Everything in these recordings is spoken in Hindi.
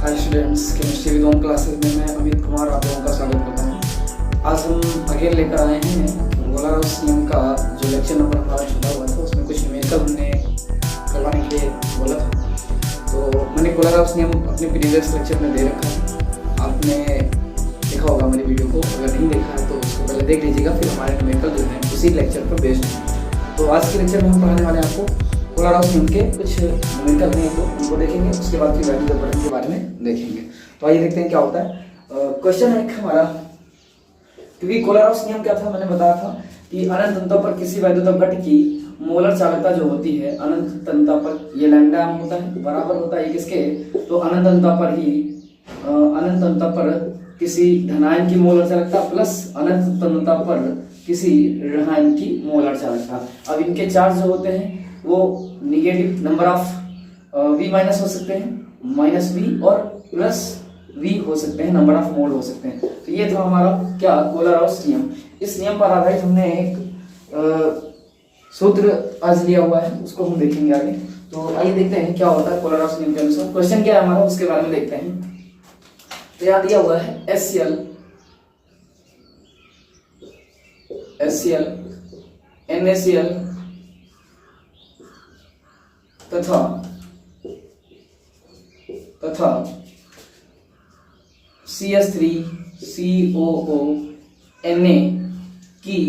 Hi students, chemistry with Om classes में मैं अमित कुमार आप लोगों का स्वागत करता हूँ। आज हम आगे लेकर आए हैं गोलाराउस नियम का जो लेक्चर नंबर हमारा छूटा हुआ था, उसमें कुछ न्यूमेरिकल हमने करवाने के लिए बोला था। तो मैंने गोलाराउस नियम अपने प्रीवियस लेक्चर में दे रखा है, आपने देखा होगा मेरी वीडियो को। अगर नहीं देखा है तो उसको पहले देख लीजिएगा, फिर हमारे न्यूमेरिकल जो है उसी लेक्चर पर बेस्ड है। तो आज के लेक्चर में हम पढ़ाने वाले हैं आपको गोलाराउस नियम के कुछ न्यूमेरिकल हैं, तो उनको देखेंगे। उसके बाद फिर वैल्यू ऑफ बटन के बारे में देखेंगे। तो आइए देखते हैं क्या होता है। क्वेश्चन है एक हमारा, क्योंकि गोलाराउस नियम क्या था मैंने बताया था कि अनंत तंतों पर किसी वैद्युत घट की मोलर चालकता जो होती है अनंत तंता पर, ये लैम्डा एम होता है, बराबर होता है किसके, तो अनंत तंता पर ही अनंत तंता पर किसी धनायन की मोलर चालकता प्लस अनंत तंता पर किसी ऋणायन की मोलर चालकता। अब इनके चार्ज जो होते हैं वो negative number of V minus हो सकते हैं, माइनस वी, और प्लस वी हो सकते हैं, नंबर ऑफ मोल हो सकते हैं। तो ये था हमारा क्या, गोलाराउस नियम। इस नियम पर आधारित हमने एक सूत्र आज लिया हुआ है, उसको हम देखेंगे आगे। तो आइए देखते हैं क्या होता है गोलाराउस नियम के अनुसार। क्वेश्चन क्या है हमारा, उसके बारे में देखते हैं। तो यहाँ दिया हुआ है HCl, NaCl तथा CH3COO Na की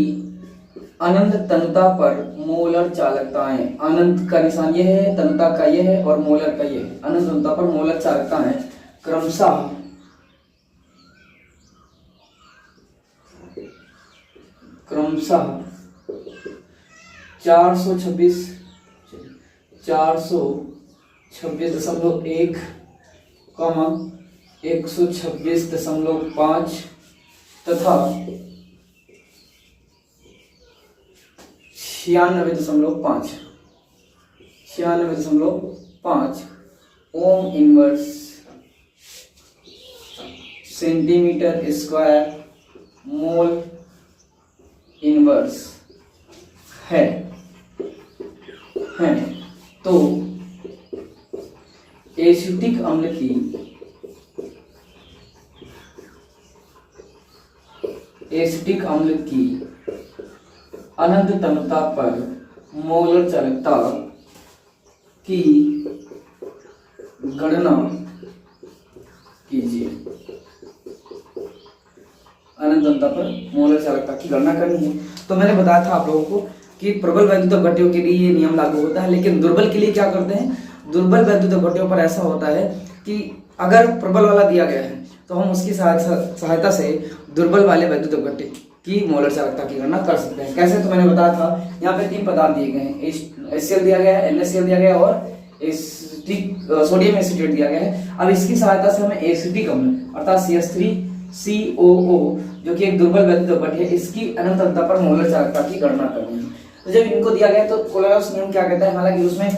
अनंत तंता पर मोलर चालकताएं, अनंत का निशान ये है, तंता का ये है और मोलर का ये है। अनंत तंता पर मोलर चालकताएं क्रमशः 426.1, 126.5 तथा 96.5 ओम inverse centimetre square mole inverse है। तो एसिटिक अम्ल की अनंत तंता पर मोलर चालकता की गणना कीजिए। अनंत तंता पर मोलर चालकता की गणना करनी है। तो मैंने बताया था आप लोगों को कि प्रबल वैद्युत घटियों के लिए ये नियम लागू होता है, लेकिन दुर्बल के लिए क्या करते हैं, दुर्बल वैद्युत घटियों पर ऐसा होता है कि अगर प्रबल वाला दिया गया है तो हम उसकी सहायता से दुर्बल वाले वैद्युत घट्य की मोलर चालकता की गणना कर सकते हैं। कैसे, तो मैंने बताया था यहाँ पे 3 पदार्थ दिए गए हैं, HCl दिया गया है, NaCl दिया गया है और सोडियम एसीटेट दिया गया है। अब इसकी सहायता से हमें एसिटिक अम्ल अर्थात CH3COO जो कि एक दुर्बल वैद्युत घट्य है, इसकी अनंत तंता पर मोलर चालकता की गणना करनी है। तो जब इनको दिया गया तो गोलाराउस नियम क्या कहता है, हालांकि उसमें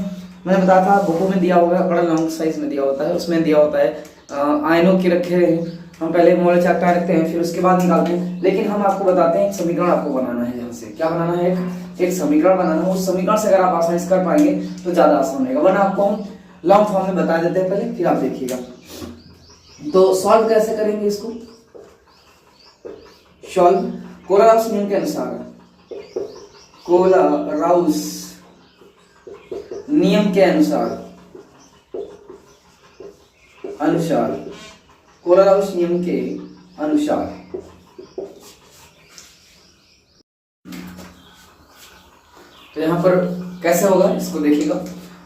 मैंने बताया था बुकों में दिया होगा, बड़ा लॉन्ग साइज में दिया होता है, उसमें दिया होता है आयनों के रखे हम पहले मोलर चालकता रखते हैं फिर उसके बाद निकालते हैं। लेकिन हम आपको बताते हैं एक समीकरण आपको बनाना है, यहाँ से क्या बनाना है, एक समीकरण बनाना है। उस समीकरण से अगर आप आसानी से कर पाएंगे तो ज्यादा आसान रहेगा, वरना आपको हम लॉन्ग फॉर्म में बता देते हैं पहले, फिर आप देखिएगा। तो सॉल्व कैसे करेंगे इसको, सॉल्व गोलाराउस नियम के अनुसार, गोलाराउस नियम के अनुसार गोलाराउस नियम के अनुसार तो यहाँ पर कैसे होगा इसको देखिएगा।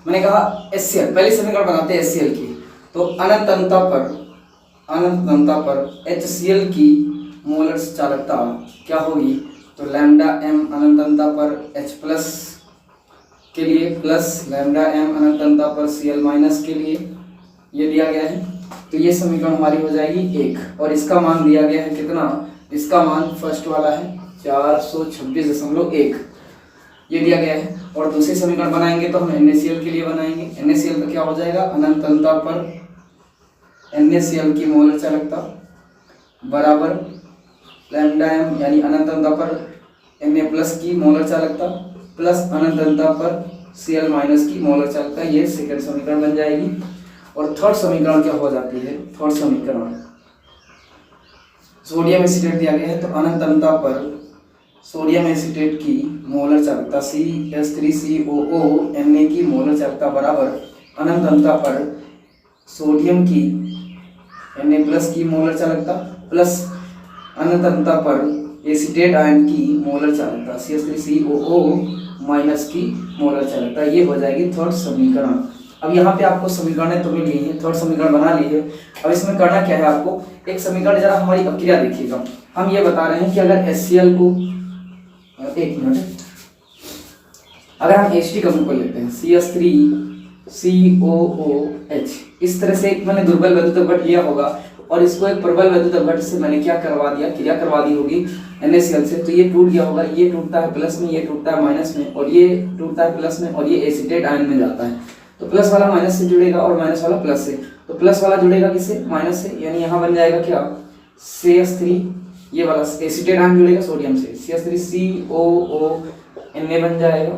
मैंने कहा HCl, पहले समीकरण बनाते हैं HCl की। तो अनंत तंता पर HCl की मोलर चालकता क्या होगी, तो लैम्डा m अनंत तंता पर H प्लस के लिए प्लस लैम्डा m अनंत तंता पर Cl माइनस के लिए, ये दिया गया है। तो ये समीकरण हमारी हो जाएगी 1, और इसका मान दिया गया है कितना, इसका मान फर्स्ट वाला है 426.1, ये दिया गया है। और दूसरी समीकरण बनाएंगे तो हम NaCl के लिए बनाएंगे। NaCl का क्या हो जाएगा, अनंत तंता पर NaCl की मोलर चालकता बराबर लैम्डा m यानी अनंत तंता पर Na प्लस की मोलर चालकता प्लस अनंत तंता पर Cl माइनस की मोलर चालकता, ये सेकंड समीकरण बन जाएगी। और थर्ड समीकरण क्या हो जाती है, थर्ड समीकरण सोडियम एसीटेट दिया गया है तो अनंत अंतता पर सोडियम एसीटेट की मोलर चालकता CH3COO Na की मोलर चालकता बराबर अनंत अंतता पर सोडियम की Na+ की मोलर चालकता प्लस अनंत अंतता पर एसीटेट आयन की मोलर चालकता CH3COO- की मोलर चालकता। ये हो जाएगी थर्ड समीकरण। अब यहाँ पे आपको समीकरण तो मिल गई है, थर्ड समीकरण बना ली है। अब इसमें करना क्या है आपको, एक समीकरण जरा हमारी अपक्रिया देखिएगा। हम ये बता रहे हैं कि अगर HCl को, एक मिनट, अगर हम H कम को लेते हैं CH3COOH, इस तरह से एक मैंने दुर्बल वैद्युत अपघट लिया होगा और इसको एक प्रबल वैद्युत अपघट से मैंने क्या करवा दिया, क्रिया करवा दी होगी NaCl से, तो ये टूट गया होगा, ये टूटता है प्लस में, ये टूटता है माइनस में, और ये टूटता है प्लस में, और ये एसीटेट आयन में जाता है। तो प्लस वाला माइनस से जुड़ेगा और माइनस वाला प्लस से, तो प्लस वाला जुड़ेगा किससे, माइनस से, यानी यहाँ बन जाएगा क्या CH3, ये वाला एसीटेट आयन जुड़ेगा सोडियम से, CH3COO Na बन जाएगा।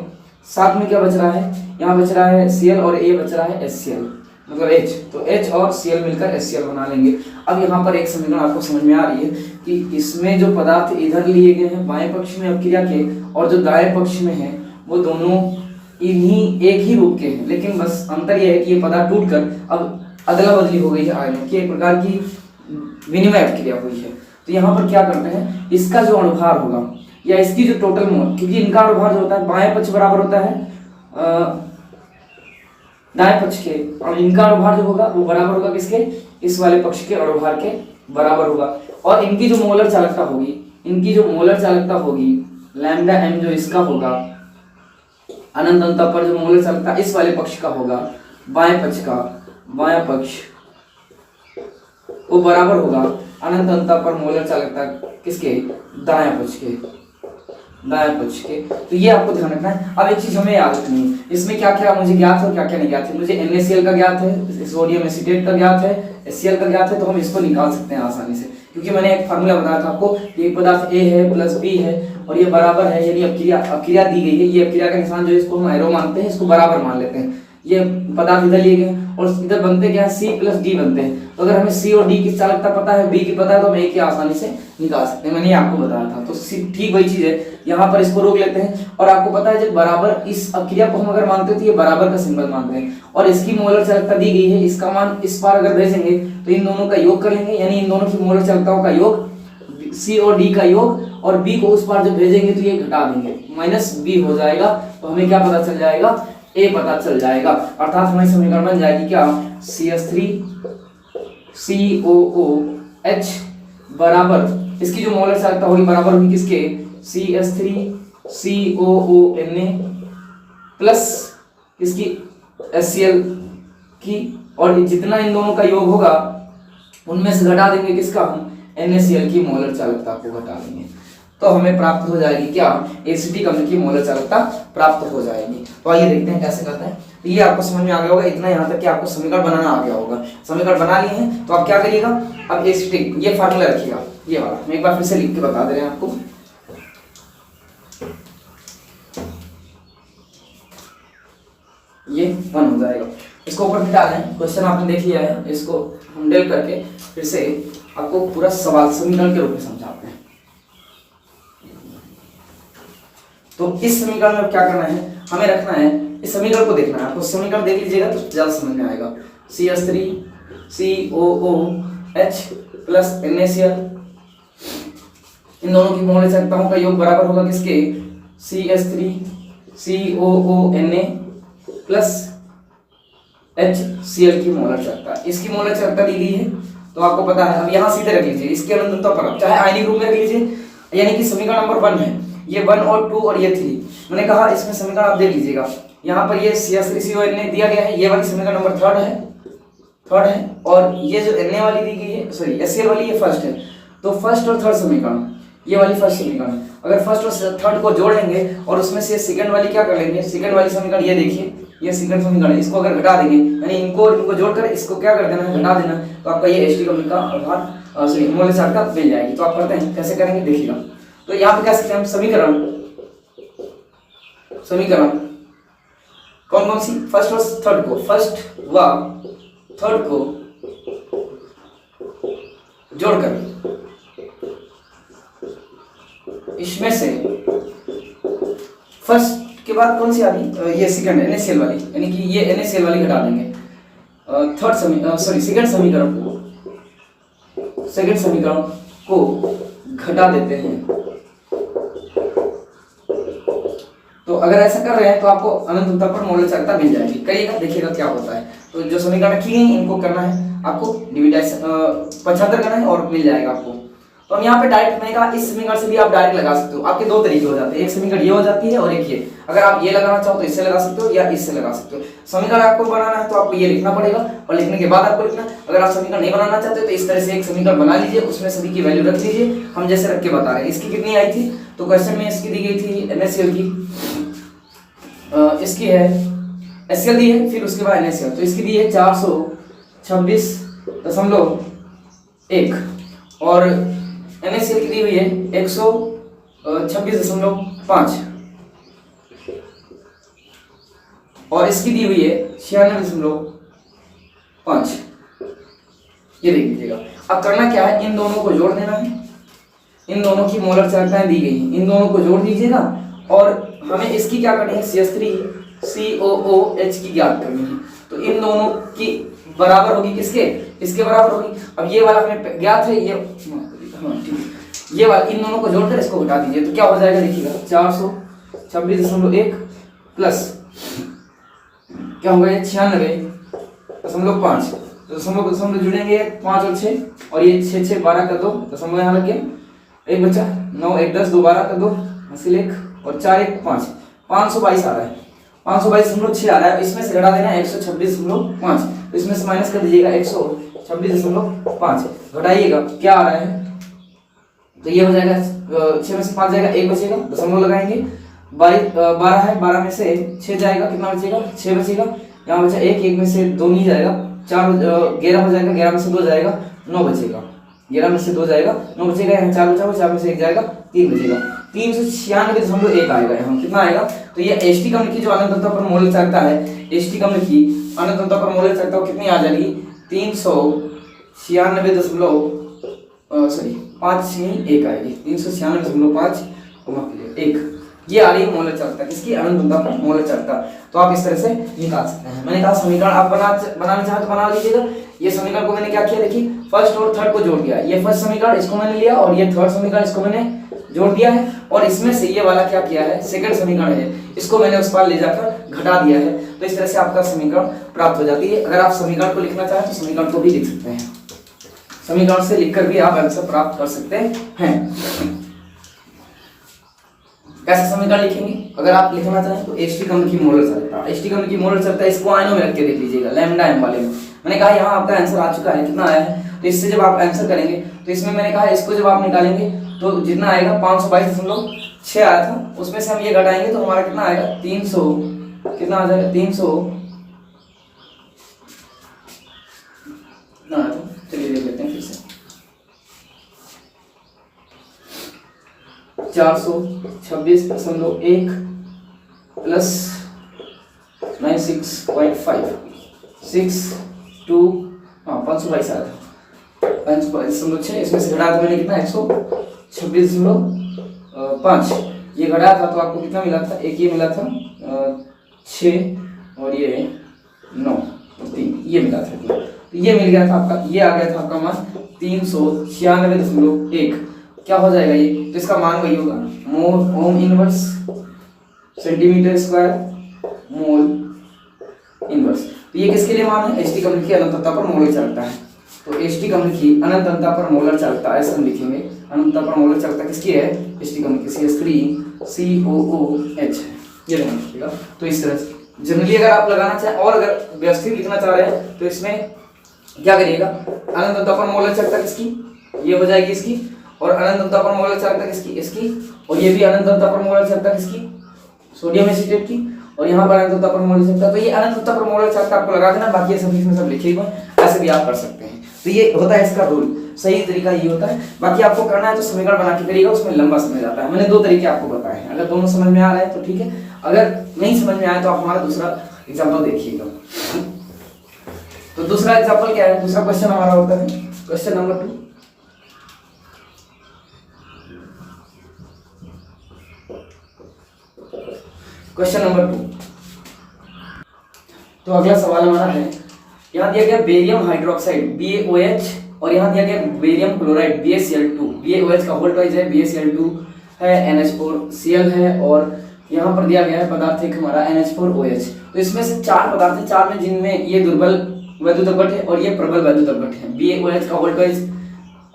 साथ में क्या बच रहा है, यहाँ बच रहा है Cl और ये बच रहा है HCl, मतलब H, तो H और Cl मिलकर HCl बना लेंगे। अब यहाँ पर एक समीकरण आपको समझ में आ रही है कि इसमें जो पदार्थ इधर लिए गए हैं बाएं पक्ष में अपक्रिया के और जो दाएं पक्ष में है वो दोनों इन्हीं एक ही रूप के हैं, लेकिन बस अंतर यह है कि ये पदार्थ टूटकर अब अदला बदली हो गई है आयनों की, एक प्रकार की विनिमय अपक्रिया हुई है। तो यहाँ पर क्या करते हैं, इसका जो अणुभार होगा या इसकी जो टोटल मोल, क्योंकि इनका अणुभार जो होता है बाएं पक्ष बराबर होता है दाएं पक्ष के, और इनका अणुभार जो होगा वो बराबर होगा किसके, इस वाले पक्ष के अणुभार के बराबर होगा। और इनकी जो मोलर चालकता होगी, इनकी जो मोलर चालकता होगी लैम्डा m जो इसका होगा अनंत अंतता पर जो मोलर चालकता इस वाले पक्ष का होगा, बाएं पक्ष का, बायां पक्ष वो बराबर होगा अनंत अंतता पर मोलर चालकता किसके, दायां पक्ष के, दाएं पक्ष के। तो ये आपको ध्यान रखना है। अब एक चीज हमें याद रखनी है, इसमें क्या क्या मुझे ज्ञात है और क्या क्या नहीं ज्ञात है। मुझे NaCl का ज्ञात है, सोडियम एसीटेट का ज्ञात है, HCl का ज्ञात है, तो हम इसको निकाल सकते हैं आसानी से, क्योंकि मैंने एक फार्मूला बताया था आपको कि एक पदार्थ A है प्लस B है और ये बराबर है, यानी अपक्रिया दी गई है, ये अपक्रिया का निशान जो है इसको हम एरो मानते हैं, इसको बराबर मान लेते हैं। ये पदार्थ इधर लिए गए और इधर बनते क्या है, C+D बनते हैं। तो अगर हमें C और D की चालकता पता है, B की पता है, तो हम A की आसानी से निकाल सकते हैं। मैंने आपको बताया था, तो ठीक वही चीज है। यहाँ पर इसको रोक लेते हैं और आपको पता है जब बराबर इस अपक्रिया को हम अगर मानते हैं तो ये बराबर का सिंबल मानते हैं और इसकी मोलर चालकता दी गई है, इसका मान इस पार अगर भेजेंगे तो इन दोनों का योग कर लेंगे, यानी इन दोनों की मोलर चालकताओं का योग, C और D का योग, और B को उस पार जब भेजेंगे तो ये घटा देंगे, -B हो जाएगा। तो हमें क्या पता चल जाएगा, A पता चल जाएगा। अर्थात हमारी समीकरण बन जाएगी क्या, CH3COOH बराबर, इसकी जो मोलर चालकता होगी बराबर होगी किसके, CH3COONA प्लस इसकी HCl की, और जितना इन दोनों का योग होगा उनमें से घटा देंगे किसका, हम NaCl की मोलर चालकता को घटा देंगे, तो हमें प्राप्त हो जाएगी क्या, एसिटिक अम्ल की मोलर चालकता प्राप्त हो जाएगी। तो आइए देखते हैं कैसे करते हैं। तो ये आपको समझ में आ गया होगा इतना, यहाँ तक कि आपको समीकरण बनाना आ गया होगा। समीकरण बना लिए हैं तो आप क्या करिएगा, अब एसिटिक ये फार्मूला रखिएगा, ये वाला मैं एक बार फिर से लिख के बता दे रहे हैं आपको। ये 1 हो जाएगा, इसको ऊपर मिटा दें। क्वेश्चन आपने देख लिया है, इसको हम डेल करके फिर से आपको पूरा सवाल समीकरण के रूप में समझाते हैं। तो इस समीकरण में क्या करना है, हमें रखना है, इस समीकरण को देखना है आपको। समीकरण देख लीजिएगा तो ज्यादा समझ में आएगा। CH3COOH प्लस NaCl, इन दोनों की मोलर चालकताओं का योग बराबर होगा किसके, CH3COONA प्लस HCl की मोलर चालकता। इसकी मोलर चालकता दी गई है तो आपको पता है। अब यहाँ सीधे रख लीजिए, इसके अनंतता पर चाहे आयनिक रूप में रख लीजिए, यानी कि समीकरण नंबर 1 है, ये 1 और 2 और ये 3। मैंने कहा इसमें समीकरण आप देख लीजिएगा, यहाँ पर ये CH3CONA दिया गया है, ये वाली समीकरण नंबर 3 है, और ये जो Na वाली दी गई है, सॉरी HCl वाली, ये फर्स्ट है। तो फर्स्ट और थर्ड समीकरण, ये वाली फर्स्ट समीकरण है, अगर फर्स्ट और थर्ड को जोड़ेंगे और उसमें से सेकंड वाली क्या कर लेंगे, सेकंड वाली समीकरण ये देखिए, ये सेकंड समीकरण है, इसको अगर घटा देंगे, यानी इनको जोड़कर इसको क्या कर देना है, घटा देना, तो आपका ये एसिटिक अम्ल का अणुभार सॉरी मोलर चालकता मिल जाएगी। तो आप करते हैं, कैसे करेंगे देखिएगा। तो यहाँ पे क्या सकते हैं हम, समीकरण कौन कौन सी, फर्स्ट और थर्ड को, फर्स्ट व थर्ड को जोड़कर इसमें से फर्स्ट के बाद कौन सी आ रही, ये सेकंड NaCl वाली, यानी कि ये NaCl वाली घटा देंगे। सेकंड समीकरण को घटा देते हैं। तो अगर ऐसा कर रहे हैं तो आपको अनंत अंतः पर मोलर चालकता मिल जाएगी। करिएगा, देखिएगा क्या होता है। तो जो समीकरण की गई इनको करना है आपको डिविडेशन 75 करना है और मिल जाएगा आपको। तो हम यहाँ पे डायरेक्ट, मैंने कहा इस समीकरण से भी आप डायरेक्ट लगा सकते हो। आपके दो तरीके हो जाते हैं, एक समीकरण ये हो जाती है और एक ये। अगर आप ये लगाना चाहो तो इससे लगा सकते हो या इससे लगा सकते हो। समीकरण आपको बनाना है तो आपको ये लिखना पड़ेगा और लिखने के बाद आपको लिखना। अगर आप समीकरण नहीं बनाना चाहते तो इस तरह से एक समीकरण बना लीजिए, उसमें सभी की वैल्यू रख लीजिए, हम जैसे रख के बता रहे हैं। इसकी कितनी आई थी, तो क्वेश्चन में इसकी दी गई थी NaCl की, इसकी है HCl दी है, फिर उसके बाद NaCl, तो इसकी दी है 426.1 और NaCl की दी हुई है 126.5 और इसकी दी हुई है 96.5। ये देख लीजिएगा। अब करना क्या है, इन दोनों को जोड़ देना है। इन दोनों की मोलर चालकताएं दी गई हैं, इन दोनों को जोड़ दीजिएगा और हमें इसकी क्या करनी है, CH3COOH की ज्ञात करनी है। तो इन दोनों की बराबर होगी किसके, इसके बराबर होगी। अब ये वाला हमें ज्ञात है, ये ठीक है, ये वाला इन दोनों को जोड़कर इसको घटा दीजिए तो क्या हो जाएगा, देखिएगा 426.1 प्लस क्या होगा, ये 96.5। तो दशमलव जुड़ेंगे 5 और 6 और ये 6 6 12 कर दो, दशमलव यहाँ लग गया, एक बचा 9 1 10 2 12 कर दो, हासिल 1 और 4 1 5, 522 आ रहा है, 522.6 आ रहा है। इसमें से घटा देना 126.5, तो इसमें से माइनस कर दीजिएगा 126.5, घटाइएगा क्या आ रहा है, तो ये हो जाएगा 6 में से 5 जाएगा, 1 बचेगा, दशमलव लगाएंगे, 12 है, 12 में से 6 जाएगा, कितना बचेगा, 6 बचेगा, यहाँ बचा 1 में से 2 नहीं जाएगा, 4 11 हो जाएगा, 11 में से 2 जाएगा, 9 बचेगा, 11 में से 2 जाएगा, 9 बचेगा, यहाँ 4 बचा, 4 में से 1 जाएगा, 3 बचेगा, 396.1 आएगा यहाँ, कितना आएगा। तो ये एसटी कम्ल की जो अनंत अंतः पर मोलर चालकता है, एसटी कम्ल की अनंत अंतः पर मोलर चालकता कितनी आ जाएगी, 396.1 आएगी, 396.5 ये आ रही है मोलर चालकता किसकी, अनंत अंतः पर मोलर चालकता। तो आप इस तरह से निकाल सकते हैं। मैंने कहा समीकरण आप बनाना चाहे तो बना लीजिएगा। ये समीकरण को मैंने क्या किया, देखिए फर्स्ट और थर्ड को जोड़ दिया, ये फर्स्ट समीकरण इसको मैंने लिया और ये थर्ड समीकरण इसको मैंने जोड़ दिया है और इसमें से ये वाला क्या किया है, सेकंड समीकरण है, इसको मैंने उस पार ले जाकर घटा दिया है। तो इस तरह से आपका समीकरण प्राप्त हो जाती है। अगर आप समीकरण को लिखना चाहें तो समीकरण को भी लिख सकते हैं, समीकरण से लिखकर भी आप आंसर प्राप्त कर सकते हैं। कैसे समीकरण लिखेंगे, अगर आप लिखना चाहें तो एसटी कम्ल की मोलर चालकता, एसटी कम्ल की मोलर चालकता इसको आयनों में रख के देख लीजिएगा, लैम्डा एम वाले में। मैंने कहा यहाँ आपका आंसर आ चुका है, कितना आया है, तो इससे जब आप आंसर करेंगे तो इसमें मैंने कहा इसको जब आप निकालेंगे तो जितना आएगा 522.6 आया था, उसमें से हम ये घटाएंगे तो हमारा कितना आएगा, 300 कितना आ जाएगा, 300 ना, तो चलिए देख लेते हैं फिर से, 426.1 प्लस 96.5 62 522 आया था, 522.6, इसमें से घटा तो मैंने कितना 126.5 ये घटाया था तो आपको कितना मिला था, एक ये मिला था 6 और ये 9 3 ये मिला था, तो ये मिल गया था आपका, ये आ गया था आपका मान 396.1 क्या हो जाएगा ये, तो इसका मान वही होगा mole ohm inverse centimetre square mole inverse. तो ये किसके लिए मान है, एसटी कम्ल की अनंत अंतः पर मोलर चालकता है। तो एसटी कम्ल की अनंत अंतः पर मोलर चालकता ऐसे हम लिखेंगे, अनंत अंतः पर मोलर चालकता किसकी है, एसटी कम्ल की CH3COOH, ये लिखिएगा। तो इस तरह से जनरली अगर आप लगाना चाहें और अगर व्यवस्थित लिखना चाह रहे हैं तो इसमें क्या करिएगा, अनंत अंतः पर मोलर चालकता किसकी, ये हो जाएगी इसकी, और अनंत अंतः पर मोलर चालकता किसकी, इसकी, और ये भी अनंत अंतः पर मोलर चालकता किसकी, सोडियम एसीटेट की, और यहाँ पर अनंत अंतः पर मोलर चालकता। तो ये अनंत अंतः पर मोलर चालकता आपको लगा देना, बाकी ये सब इसमें सब लिखिएगा, ऐसे भी आप कर सकते हैं। तो ये होता है इसका रूल, सही तरीका ये होता है। बाकी आपको करना है तो समीकरण बना के करिएगा, उसमें लंबा समय जाता है। मैंने 2 तरीके आपको बताए हैं, अगर दोनों समझ में आ रहा है तो ठीक है, अगर नहीं समझ में आया तो आप हमारा दूसरा एग्जाम्पल देखिएगा। तो दूसरा एग्जांपल क्या है, दूसरा क्वेश्चन हमारा होता है क्वेश्चन नंबर 2। क्वेश्चन नंबर 2, तो अगला सवाल हमारा है, यहाँ दिया गया बेरियम हाइड्रोक्साइड BaOH और यहाँ दिया गया बेरियम क्लोराइड BaCl2। BaOH का होल्ड वाइज है, BaCl2 है, NH4Cl है और यहाँ पर दिया गया है पदार्थ एक हमारा NH4OH। तो इसमें से 4 पदार्थ है, 4 में जिनमें ये दुर्बल वैद्युतकट है और ये प्रबल वैद्युतकट है। BaOH का होल्ड वाइज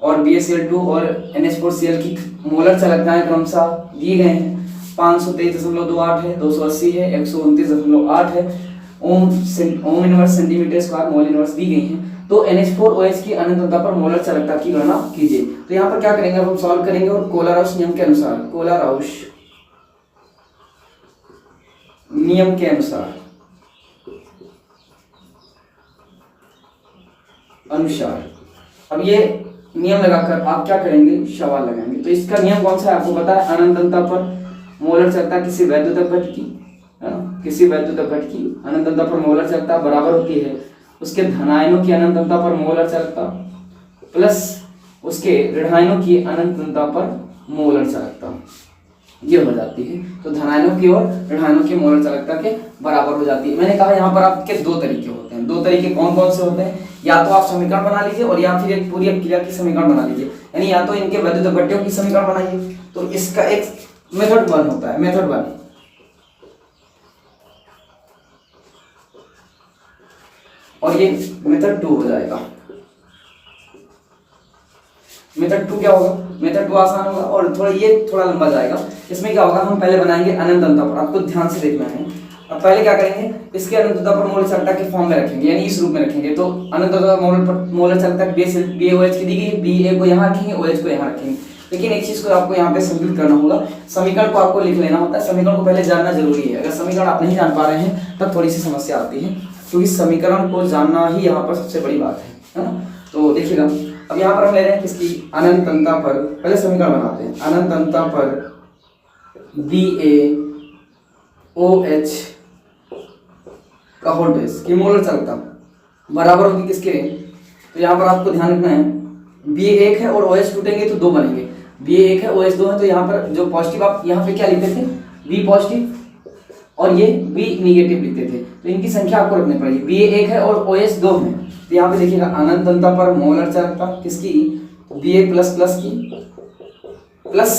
और BaCl2 और NH4Cl की मोलर चालकताएं क्रमशः दिए गए हैं। 523.28 है, 280 है, 129.8 है, ohm inverse centimetre square mole inverse दी गई है। तो NH4OH की अनंतता पर मोलर चालकता की गणना कीजिए। तो यहाँ पर क्या करेंगे, अब हम सॉल्व करेंगे और कोलाराउस नियम के अनुसार, कोलाराउस नियम के अनुसार अब ये नियम लगाकर आप क्या करेंगे, सवाल लगाएंगे। तो इसका नियम कौन सा है आपको पता है, अनंतता पर मोलर चालकता किसी वैद्युतकट की, है ना, किसी वैद्युतकट की अनंतता पर मोलर चालकता बराबर होती है उसके धनायनों की अनंतता पर मोलर चालकता प्लस उसके ऋणायनों की अनंतता पर मोलर चालकता, ये हो जाती है। तो धनायनों की और ऋणायनों की मोलर चालकता के बराबर हो जाती है। मैंने कहा यहाँ पर आपके 2 तरीके होते हैं। 2 तरीके कौन कौन से होते हैं, या तो आप समीकरण बना लीजिए और या फिर एक पूरी अभिक्रिया की समीकरण बना लीजिए, यानी या तो इनके वैद्युतकट्यों की समीकरण बनाइए। तो इसका एक मेथड 1 होता है, मेथड 1, और ये मेथड 2 हो जाएगा। मेथड 2 क्या होगा, मेथड 2 आसान होगा और थोड़ा लंबा जाएगा। इसमें क्या होगा, हम पहले बनाएंगे अनंतता पर, आपको ध्यान से देखना है। अब पहले क्या करेंगे, इसके अनंतता पर मोलर चालकता के फॉर्म में रखेंगे, यानी इस रूप में रखेंगे। तो अनंतता मोलर चालकता BaOH की दी गई, Ba को यहाँ रखेंगे, OH को यहाँ रखेंगे। लेकिन एक चीज को आपको यहाँ पे संतुलित करना होगा, समीकरण को आपको लिख लेना होता है। समीकरण को पहले जानना जरूरी है। अगर समीकरण आप नहीं जान पा रहे हैं तब थोड़ी सी समस्या आती है, क्योंकि समीकरण को जानना ही यहाँ पर सबसे बड़ी बात है ना। तो देखिएगा, अब यहाँ पर हम ले रहे हैं किसकी, अनंतता पर, पहले समीकरण बनाते हैं। अनंतता पर BaOH का होल्ड की मोलर चालकता बराबर होगी किसके, तो यहाँ पर आपको ध्यान रखना है, Ba 1 है और OH टूटेंगे तो 2 बनेंगे। Ba 1 है, OH 2 है, तो यहाँ पर जो पॉजिटिव आप यहाँ पे क्या लिखते थे, B पॉजिटिव और ये B निगेटिव लिखते थे, तो इनकी संख्या आपको रखनी पड़ेगी। Ba 1 है और OH 2 है, तो यहाँ पे देखिएगा अनंतता पर मोलर चालकता किसकी, Ba प्लस प्लस की प्लस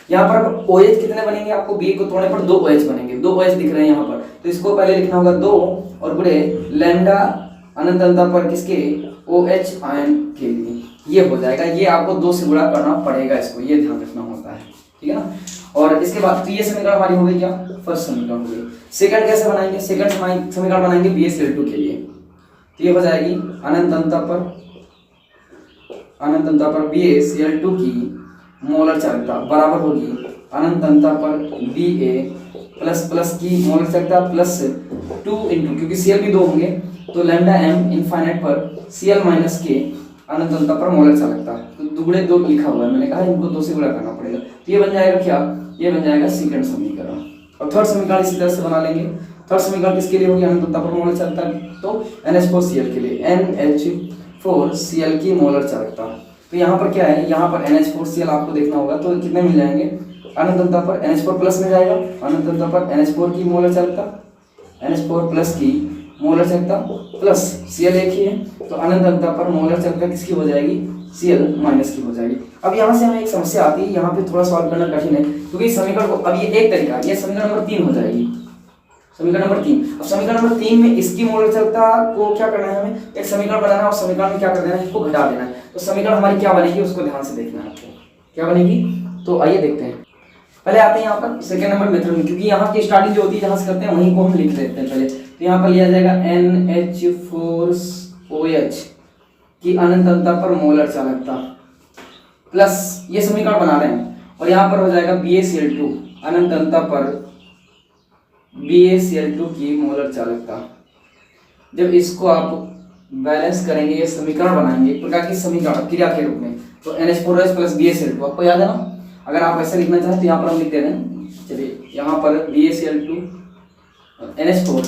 यहाँ पर OH कितने बनेंगे, आपको Ba को तोड़ने पर 2 OH बनेंगे, 2 OH दिख रहे हैं यहाँ पर, तो इसको पहले लिखना होगा 2 और गुणे लैम्डा अनंतता पर किसके, OH आयन के लिए, ये हो जाएगा। ये आपको 2 से गुणा करना पड़ेगा, इसको ये ध्यान रखना होता है, ठीक है ना। और इसके बाद तो ये समीकरण हमारी हो गई क्या, फर्स्ट समीकरण हो गई। सेकंड कैसे बनाएंगे, सेकंड समीकरण बनाएंगे BaCl2 के लिए, तो ये हो जाएगी अनंतता पर BaCl2 की मोलर चालकता बराबर होगी अनंतता पर Ba प्लस प्लस की मोलर चालकता प्लस 2 इंटू, क्योंकि Cl भी 2 होंगे, तो लैम्डा m इनफाइनाइट पर Cl माइनस के अनंतता पर मोलर चालकता, तो दुगुणे 2 लिखा हुआ है, मैंने कहा इनको 2 से गुणा करना पड़ेगा। तो ये बन जाएगा क्या, ये बन जाएगा सेकंड समीकरण। और थर्ड समीकरण इसी तरह से बना लेंगे। थर्ड समीकरण किसके लिए होगी, अनंतता पर मोलर चालकता, तो NH4Cl के लिए, NH4Cl की मोलर चालकता। तो यहाँ पर क्या है, यहाँ पर NH4Cl आपको देखना होगा, तो कितने मिल जाएंगे, अनंतता पर NH4 प्लस में जाएगा, अनंतता पर NH4 की मोलर चालकता, NH4 प्लस की मोलर चालकता प्लस Cl एक ही है, तो अनंतता पर मोलर चालकता किसकी हो जाएगी, Cl माइनस की हो जाएगी। अब यहाँ से हमें एक समस्या आती है, यहाँ पे थोड़ा सॉल्व करना कठिन है, क्योंकि समीकरण को, अब ये एक तरीका, ये समीकरण नंबर 3 हो जाएगी, समीकरण नंबर 3। अब समीकरण नंबर 3 में इसकी मोलर चालकता को क्या करना है, हमें एक समीकरण बनाना है और समीकरण में क्या कर देना है, इसको घटा देना है। तो समीकरण हमारी क्या बनेगी, उसको ध्यान से देखना है आपको, क्या बनेगी। तो आइए देखते हैं, पहले आते हैं यहाँ पर सेकंड नंबर मेथड में, क्योंकि यहाँ की स्टार्टिंग जो होती है जहाँ से करते हैं वहीं को हम लिख लेते हैं पहले। तो यहाँ पर लिया जाएगा NH4OH की अनंतता पर मोलर चालकता प्लस, ये समीकरण बना रहे हैं, और यहाँ पर हो जाएगा BaCl2 अनंतता पर BaCl2 की मोलर चालकता। जब इसको आप बैलेंस करेंगे, ये समीकरण बनाएंगे एक प्रकार की समीकरण क्रिया के रूप में, तो NH4OH प्लस BaCl2 आपको याद है ना। अगर आप ऐसे लिखना चाहें तो यहाँ पर हम लिख दे रहे हैं, चलिए यहाँ पर BaCl2 NH4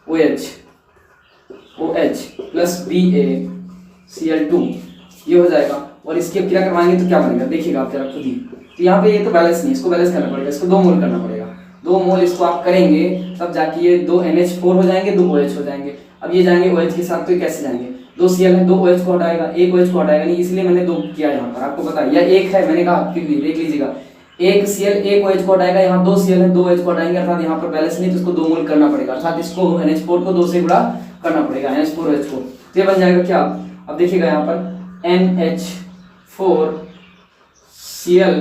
OH plus BaCl2 ये हो जाएगा। और इसकी अब क्रिया करवाएंगे तो क्या बनेगा, देखिएगा आप जरा खुद ही। तो यहाँ पे ये तो बैलेंस नहीं, इसको बैलेंस करना पड़ेगा, इसको 2 मोल करना पड़ेगा। 2 मोल इसको आप करेंगे तब जाके ये 2 NH4 हो जाएंगे, 2 OH हो जाएंगे। अब ये जाएंगे OH के साथ, तो ये कैसे जाएंगे, 2 Cl है, 2 OH को हटाएगा, 1 OH को हटाएगा नहीं, इसलिए मैंने 2 किया यहाँ पर, आपको पता है। या 1 है, मैंने कहा फिर भी देख लीजिएगा, 1 Cl 1 OH को हटाएगा, यहाँ 2 Cl है, 2 OH को हटाएंगे, अर्थात यहाँ पर बैलेंस नहीं, तो इसको 2 मोल करना पड़ेगा, अर्थात इसको NH4 को 2 से गुणा करना पड़ेगा, NH4OH को। तो ये बन जाएगा क्या, अब देखिएगा यहाँ पर NH4Cl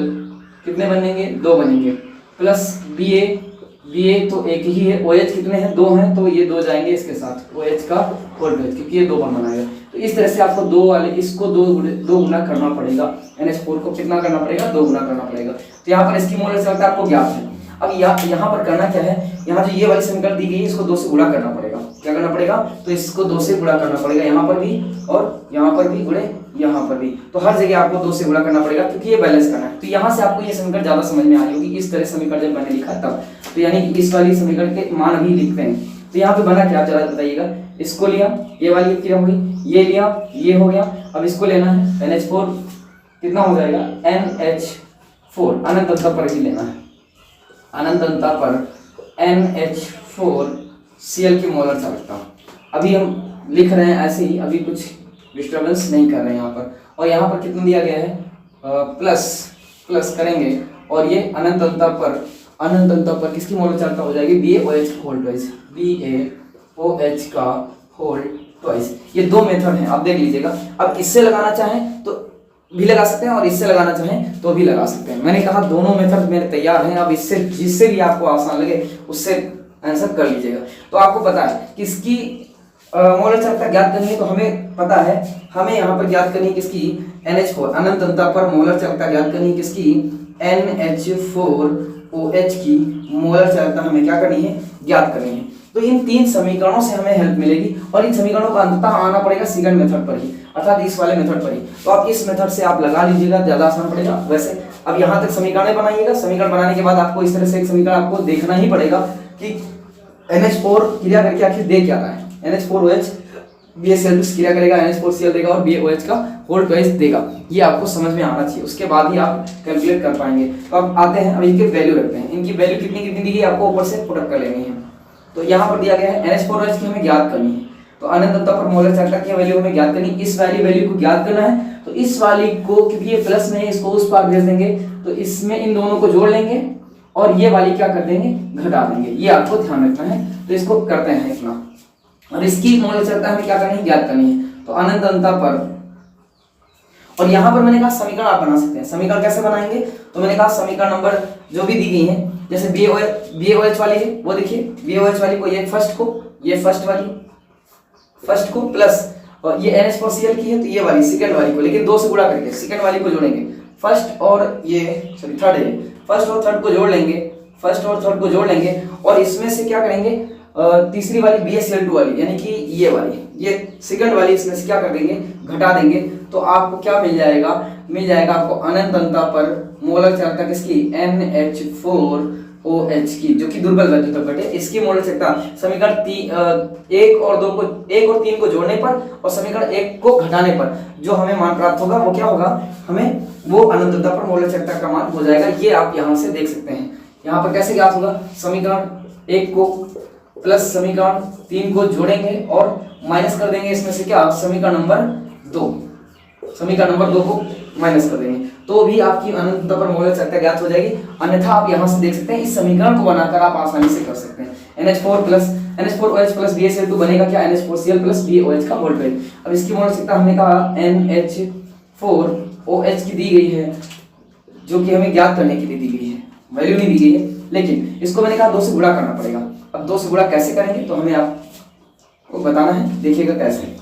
कितने बनेंगे, 2 बनेंगे, प्लस Ba तो एक ही है, OH कितने हैं, 2 हैं, तो ये 2 जाएंगे इसके साथ, OH का होल OH, क्योंकि ये 2 बार बनाएगा। तो इस तरह से आपको 2 वाले इसको 2 गुना करना पड़ेगा, NH4 को कितना करना पड़ेगा, 2 गुना करना पड़ेगा। तो यहाँ पर इसकी मोलर संख्या आपको ज्ञात है। अब यहाँ पर करना क्या है, यहाँ जो ये वाली समीकरण दी गई है इसको 2 से गुणा करना पड़ेगा। क्या करना पड़ेगा, तो इसको 2 से गुणा करना पड़ेगा, यहाँ पर भी और यहाँ पर भी गुणे यहाँ पर भी, तो हर जगह आपको 2 से गुणा करना पड़ेगा, क्योंकि ये बैलेंस करना है। तो यहाँ से आपको ये समीकरण ज्यादा समझ में आ रही होगी, इस तरह समीकरण जब मैंने लिखा तब, तो यानी कि इस वाली समीकरण के मान अभी लिखते हैं। तो यहाँ पे बना क्या, जरा बताइएगा। इसको लिया, ये वाली क्रिया हो गई, ये लिया, ये हो गया। अब इसको लेना है NH4 कितना हो जाएगा, NH4 अनंत अंतर पर ही लेना है, अनंत अंतर पर NH4Cl की मोलर चालकता। अभी हम लिख रहे हैं ऐसे ही, अभी कुछ डिस्टर्बेंस नहीं कर रहे हैं यहाँ पर। और यहाँ पर कितना दिया गया है, प्लस करेंगे, और ये अनंत अंतर पर किसकी मोलर चालकता हो जाएगी, BaOH का होल ट्वाइस, BaOH का होल ट्वाइस। ये 2 मेथड हैं, आप देख लीजिएगा। अब इससे लगाना चाहें तो भी लगा सकते हैं और इससे लगाना चाहें तो भी लगा सकते हैं। मैंने कहा दोनों मेथड मेरे तैयार हैं, अब इससे जिससे भी आपको आसान लगे उससे आंसर कर लीजिएगा। तो आपको पता है किसकी मोलर चालकता ज्ञात करनी है, तो हमें पता है, हमें यहाँ पर ज्ञात करनी है किसकी, NH4 अनंत अंतर पर मोलर चालकता ज्ञात करनी है किसकी, NH4OH की मोलर चालकता हमें क्या करनी है, ज्ञात करनी है। तो इन 3 समीकरणों से हमें हेल्प मिलेगी, और इन समीकरणों का अंततः आना पड़ेगा सेकंड मेथड पर ही, अर्थात इस वाले मेथड पर ही। तो आप इस मेथड से आप लगा लीजिएगा, ज्यादा आसान पड़ेगा। वैसे अब यहाँ तक समीकरण बनाइएगा, समीकरण बनाने के बाद आपको इस तरह से एक समीकरण आपको देखना ही पड़ेगा कि NH4 क्रिया करके आखिर दे क्या रहा है। NH4OH BaCl2 क्रिया करेगा, NH4Cl देगा और BaOH का होल ट्वाइस देगा, ये आपको समझ में आना चाहिए, उसके बाद ही आप कैलकुलेट कर पाएंगे। तो अब आते हैं, अब इनके वैल्यू रखते हैं, इनकी वैल्यू कितनी दी गई आपको ऊपर से पुट अप कर लेनी है। तो यहाँ पर दिया गया है NH4OH की हमें ज्ञात करनी है, तो अनंत अंतर पर मोलर चालकता की वैल्यू हमें ज्ञात करनी, इस वाली वैल्यू को ज्ञात करना है। तो इस वाली को, क्योंकि ये प्लस में है, इसको उस पार भेज देंगे, तो इसमें इन दोनों को जोड़ लेंगे और ये वाली क्या कर देंगे, घटा देंगे, ये आपको ध्यान रखना है। तो इसको करते हैं इतना, और इसकी मोलर चालकता हमें क्या करनी है, ज्ञात करनी है। तो अनंत अंतर पर, और यहाँ पर मैंने कहा समीकरण आप बना सकते हैं। समीकरण कैसे बनाएंगे, तो मैंने कहा समीकरण नंबर जो भी दी गई है, जैसे BaOH वाली है वो देखिए, BaOH वाली को ये फर्स्ट को प्लस, और ये NH4Cl की है तो ये वाली सेकंड वाली को, लेकिन 2 से गुणा करके सेकंड वाली को जोड़ेंगे, फर्स्ट और ये सॉरी थर्ड है, फर्स्ट और थर्ड को जोड़ लेंगे, और इसमें से क्या करेंगे, तीसरी वाली BaCl2 वाली यानी कि ये वाली, ये सेकंड वाली, इसमें से क्या कर देंगे, घटा देंगे। तो आपको क्या मिल जाएगा आपको अनंत अंतर पर मोलर चालकता किसकी, NH4OH की, जो कि दुर्बल वैद्युत घटे, इसकी मोलर चालकता समीकरण 1 और 3 को जोड़ने पर और समीकरण 1 को घटाने पर जो हमें मान प्राप्त होगा वो क्या होगा, हमें वो अनंत अंतर पर मोलर चालकता का मान हो जाएगा। ये आप यहाँ से देख सकते हैं। यहाँ पर कैसे ज्ञात होगा, समीकरण 1 को प्लस समीकरण 3 को जोड़ेंगे और माइनस कर देंगे इसमें से क्या, समीकरण नंबर 2 को माइनस कर देंगे, तो भी आपकी अनंत अंतर पर मोलर चालकता ज्ञात हो जाएगी। अन्यथा आप यहाँ से देख सकते हैं, इस समीकरण को बनाकर आप आसानी से कर सकते हैं। NH4OH प्लस BaCl2 बनेगा क्या, NH4Cl प्लस BaOH का होल ट्वाइस। अब इसकी मोलर चालकता हमने कहा NH4OH की दी गई है, जो कि हमें ज्ञात करने के लिए दी गई है, वैल्यू नहीं दी गई है, लेकिन इसको मैंने कहा 2 से गुणा करना पड़ेगा। अब 2 से गुणा कैसे करेंगे तो हमें आपको बताना है, देखिएगा कैसे।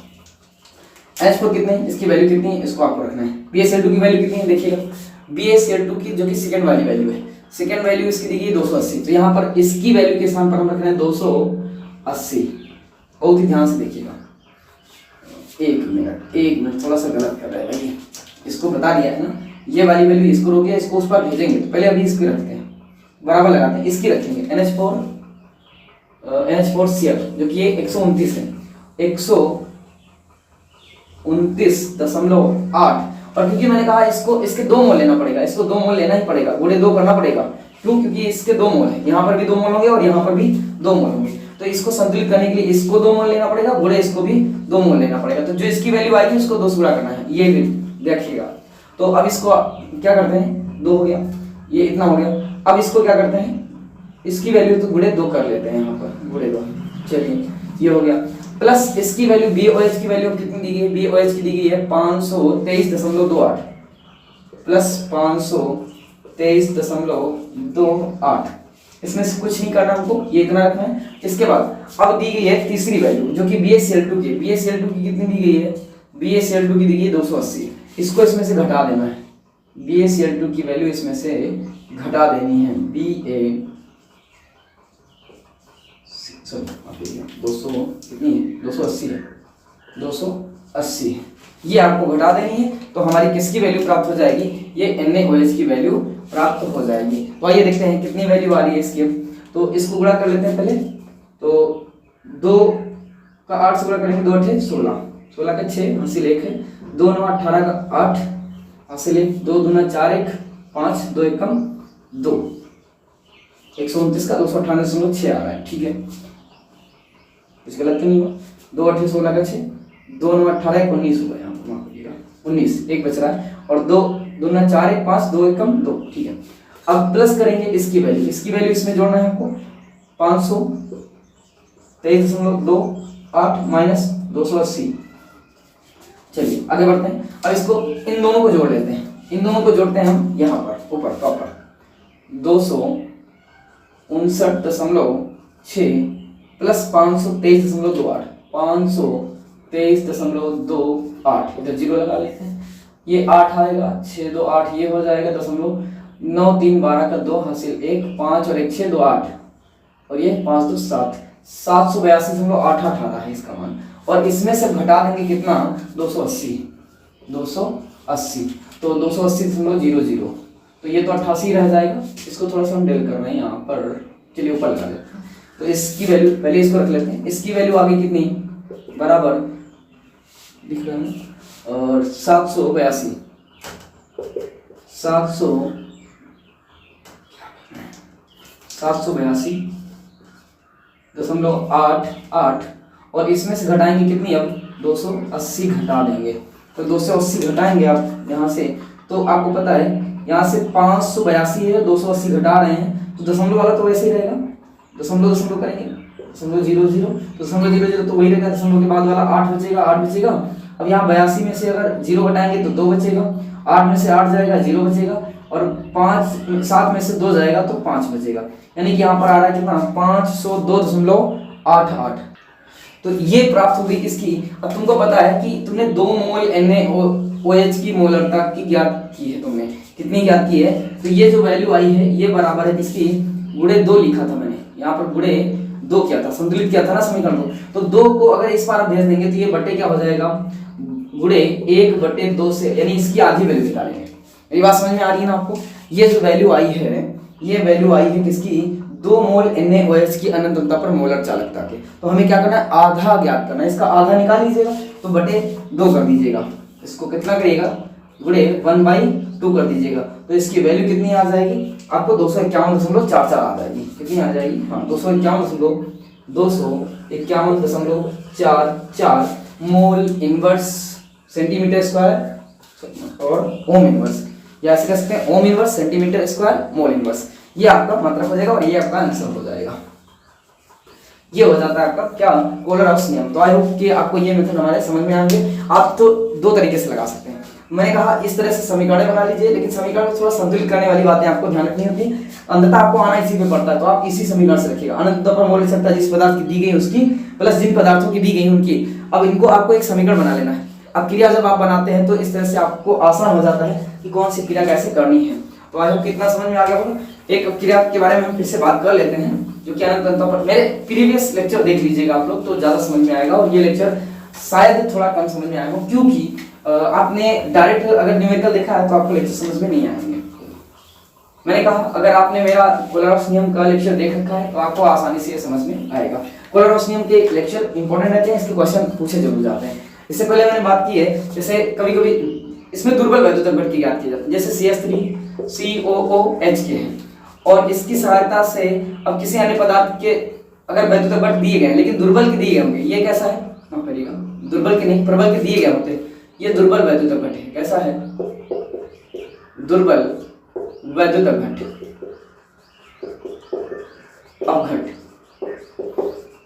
NH4 कितने हैं, इसकी वैल्यू कितनी है, इसको आपको रखना है। BaCl2 की वैल्यू कितनी है, देखिएगा BaCl2 की जो कि सेकंड वाली वैल्यू है, सेकंड वैल्यू इसकी दी गई 280, तो यहाँ पर इसकी वैल्यू के स्थान पर हम रख रहे हैं 280। बहुत ही ध्यान से देखिएगा, एक मिनट थोड़ा सा गलत कर रहा है भाई, इसको बता दिया है ना, ये वाली वैल्यू इसको रोकिए, इसको उस पर भेजेंगे, तो पहले अभी इसको रखते हैं, बराबर लगाते हैं, इसकी रखेंगे NH4 NH4Cl जो कि ये 129 है, 129.8। और क्योंकि मैंने कहा इसको इसके 2 मोल लेना पड़ेगा, इसको 2 मोल लेना ही पड़ेगा, गुणे 2 करना पड़ेगा। क्यों? क्योंकि इसके 2 मोल है, यहाँ पर भी 2 मोल होंगे और यहाँ पर भी 2 मोल होंगे। तो इसको संतुलित करने के लिए इसको 2 मोल लेना पड़ेगा, गुणे इसको भी 2 मोल लेना पड़ेगा। तो जो इसकी वैल्यू आएगी उसको 2 से गुणा करना है, ये भी देखिएगा। तो अब इसको क्या करते हैं, 2 हो गया, ये इतना हो गया। अब इसको क्या करते हैं, इसकी वैल्यू तो गुणे 2 कर लेते हैं, यहाँ पर गुणे 2। चलिए ये हो गया, प्लस इसकी वैल्यू BOH की वैल्यू कितनी दी गई है, BOH की दी गई है 523.28 प्लस 523.28। इसमें से कुछ नहीं करना हमको, ये इतना रखना है। इसके बाद अब दी गई है तीसरी वैल्यू जो कि BaCl2 की, BaCl2 की कितनी दी गई है, BaCl2 की दी गई है 280। इसको इसमें से घटा देना है, BaCl2 की वैल्यू इसमें से घटा देनी है, 200 कितनी है, 280 है, 280 ये आपको घटा देनी है। तो हमारी किसकी वैल्यू प्राप्त हो जाएगी, ये NaOH की वैल्यू प्राप्त हो जाएगी। तो आइए देखते हैं कितनी वैल्यू आ रही है इसकी। तो इसको गुणा कर लेते हैं पहले। तो 2 का 8 से गुणा करेंगे, 2 8 16, 16 का 6 हासिल 1 है, 2 9 18 का 8 हासिल 1, 2 दूना 4 1 5, 2 एकम 2, 129 का 298.6 आ रहा है। ठीक है, कुछ गलत तो नहीं हुआ। 2 8 16 का 6, 2 9 18 1 19 हुआ, यहाँ पर माफ कीजिएगा 19, एक बच रहा है। और 2 दूना 4 1 5, 2 एकम 2। ठीक है, अब प्लस करेंगे इसकी वैल्यू, इसकी वैल्यू इसमें जोड़ना है आपको, 523.28 माइनस 280। चलिए आगे बढ़ते हैं। अब इसको इन दोनों को जोड़ लेते हैं, इन दोनों को जोड़ते हैं हम यहाँ पर ऊपर प्रॉपर, 259.6 प्लस 523.28, 523.28, इधर 0 लगा लेते हैं, ये 8 आएगा, 6 2 8, ये हो जाएगा 9 3 12 का 2 हासिल 1, 5 और 1 6 2 8, और ये 5 2 7, 782.88 है इसका मान। और इसमें से घटा देंगे कितना, 280, 280, तो 280.00, तो ये तो 88 रह जाएगा। इसको थोड़ा सा हम डेल करना है यहाँ पर, चलिए ऊपर लगा लेते हैं। तो इसकी वैल्यू पहले इसको रख लेते हैं, इसकी वैल्यू आ गई कितनी, बराबर दिख रहा है, और 782 782.88, और इसमें से घटाएंगे कितनी, अब 280 घटा देंगे। तो 280 घटाएंगे आप यहाँ से, तो आपको पता है यहाँ से 582 है, 280 घटा रहे हैं, तो दशमलव वाला तो वैसे ही रहेगा, दशमलव करेंगे, 0.00, तो 0.00 तो वही रहेगा, दशमलव के बाद वाला 8 बचेगा, 8 बचेगा। अब यहाँ 82 में से अगर 0 घटाएंगे तो 2 बचेगा, 8 में से 8 जाएगा, 0 बचेगा, और 7 में से 2 जाएगा तो 5 बचेगा। यानी कि यहाँ पर आ रहा है कितना, 502.88। तो ये प्राप्त हो गई इसकी। अब तुमको पता है कि तुमने 2 मोल NaOH की मोलरता की ज्ञात की है, तुमने कितनी ज्ञात की है, तो ये जो वैल्यू आई है ये बराबर है किसकी, गुणे 2 लिखा था मैंने यहाँ पर, गुणे 2 किया था, संतुलित किया था ना समीकरण को। तो 2 को अगर इस बार भेज देंगे तो ये बटे क्या हो जाएगा, गुणे 1/2 से, यानी इसकी आधी वैल्यू निकालेंगे। मेरी बात समझ में आ रही है ना आपको। ये जो वैल्यू आई है, ये वैल्यू आई है किसकी, 2 मोल NaOH की अनंतता पर मोलर चालकता के। तो हमें क्या करना है, आधा ज्ञात करना है, इसका आधा निकाल लीजिएगा, तो बटे 2 कर दीजिएगा, इसको कितना करिएगा, गुणे 1/2 कर दीजिएगा। तो इसकी वैल्यू कितनी आ जाएगी आपको, 251.44 आ जाएगी। कितनी आ जाएगी, हाँ 251.44 मोल इनवर्स सेंटीमीटर स्क्वायर और ओम इनवर्स, या ऐसे कह सकते हैं ओम inverse centimetre square mole inverse. ये आपका मात्रक हो जाएगा और ये आपका आंसर हो जाएगा। ये हो जाता है आपका क्या, कोलर-ऑप्स नियम। तो आई होप कि आपको ये मेथड हमारे समझ में आएंगे। आप तो 2 तरीके से लगा सकते हैं, मैंने कहा इस तरह से समीकरण बना लीजिए, लेकिन समीकरण को थोड़ा संतुलित करने वाली बातें आपको ध्यान रखनी होती है। अंततः आपको आना इसी पे पड़ता है, तो आप इसी समीकरण से रखिएगा। अनंतता पर मोल क्षमता जिस पदार्थ की दी गई उसकी प्लस जिन पदार्थों की दी गई उनकी। अब इनको आपको एक समीकरण बना लेना है। अब क्रिया जब आप बनाते हैं तो इस तरह से आपको आसान हो जाता है कि कौन सी क्रिया कैसे करनी है। तो आई होप कितना समझ में आ गया होगा। एक क्रिया के बारे में हम फिर से बात कर लेते हैं, जो कि अनंतता पर, मेरे प्रीवियस लेक्चर देख लीजिएगा आप लोग तो ज्यादा समझ में आएगा, और ये लेक्चर शायद थोड़ा कम समझ में आएगा, क्योंकि आपने डायरेक्ट अगर न्यूमेरिकल देखा है तो आपको लेक्चर समझ में नहीं आएंगे। मैंने कहा अगर आपने मेरा कोलारोस नियम का लेक्चर देख रखा है तो आपको आसानी से ये समझ में आएगा। कोलारोस नियम के लेक्चर इंपॉर्टेंट रहते हैं, इसके क्वेश्चन पूछे जरूर जाते हैं। इससे पहले मैंने बात की है, जैसे कभी कभी इसमें दुर्बल वैद्युत घट की ज्ञात की जाती है, जैसे CH3COOH के हैं, और इसकी सहायता से अब किसी अन्य पदार्थ के अगर वैद्युत घट दिए गए लेकिन दुर्बल के दिए गए होंगे, ये कैसा है आप करिएगा, दुर्बल के नहीं प्रबल के दिए गए होते, ये दुर्बल वैद्युत घट है। कैसा है? दुर्बल वैद्युत घट अपघट।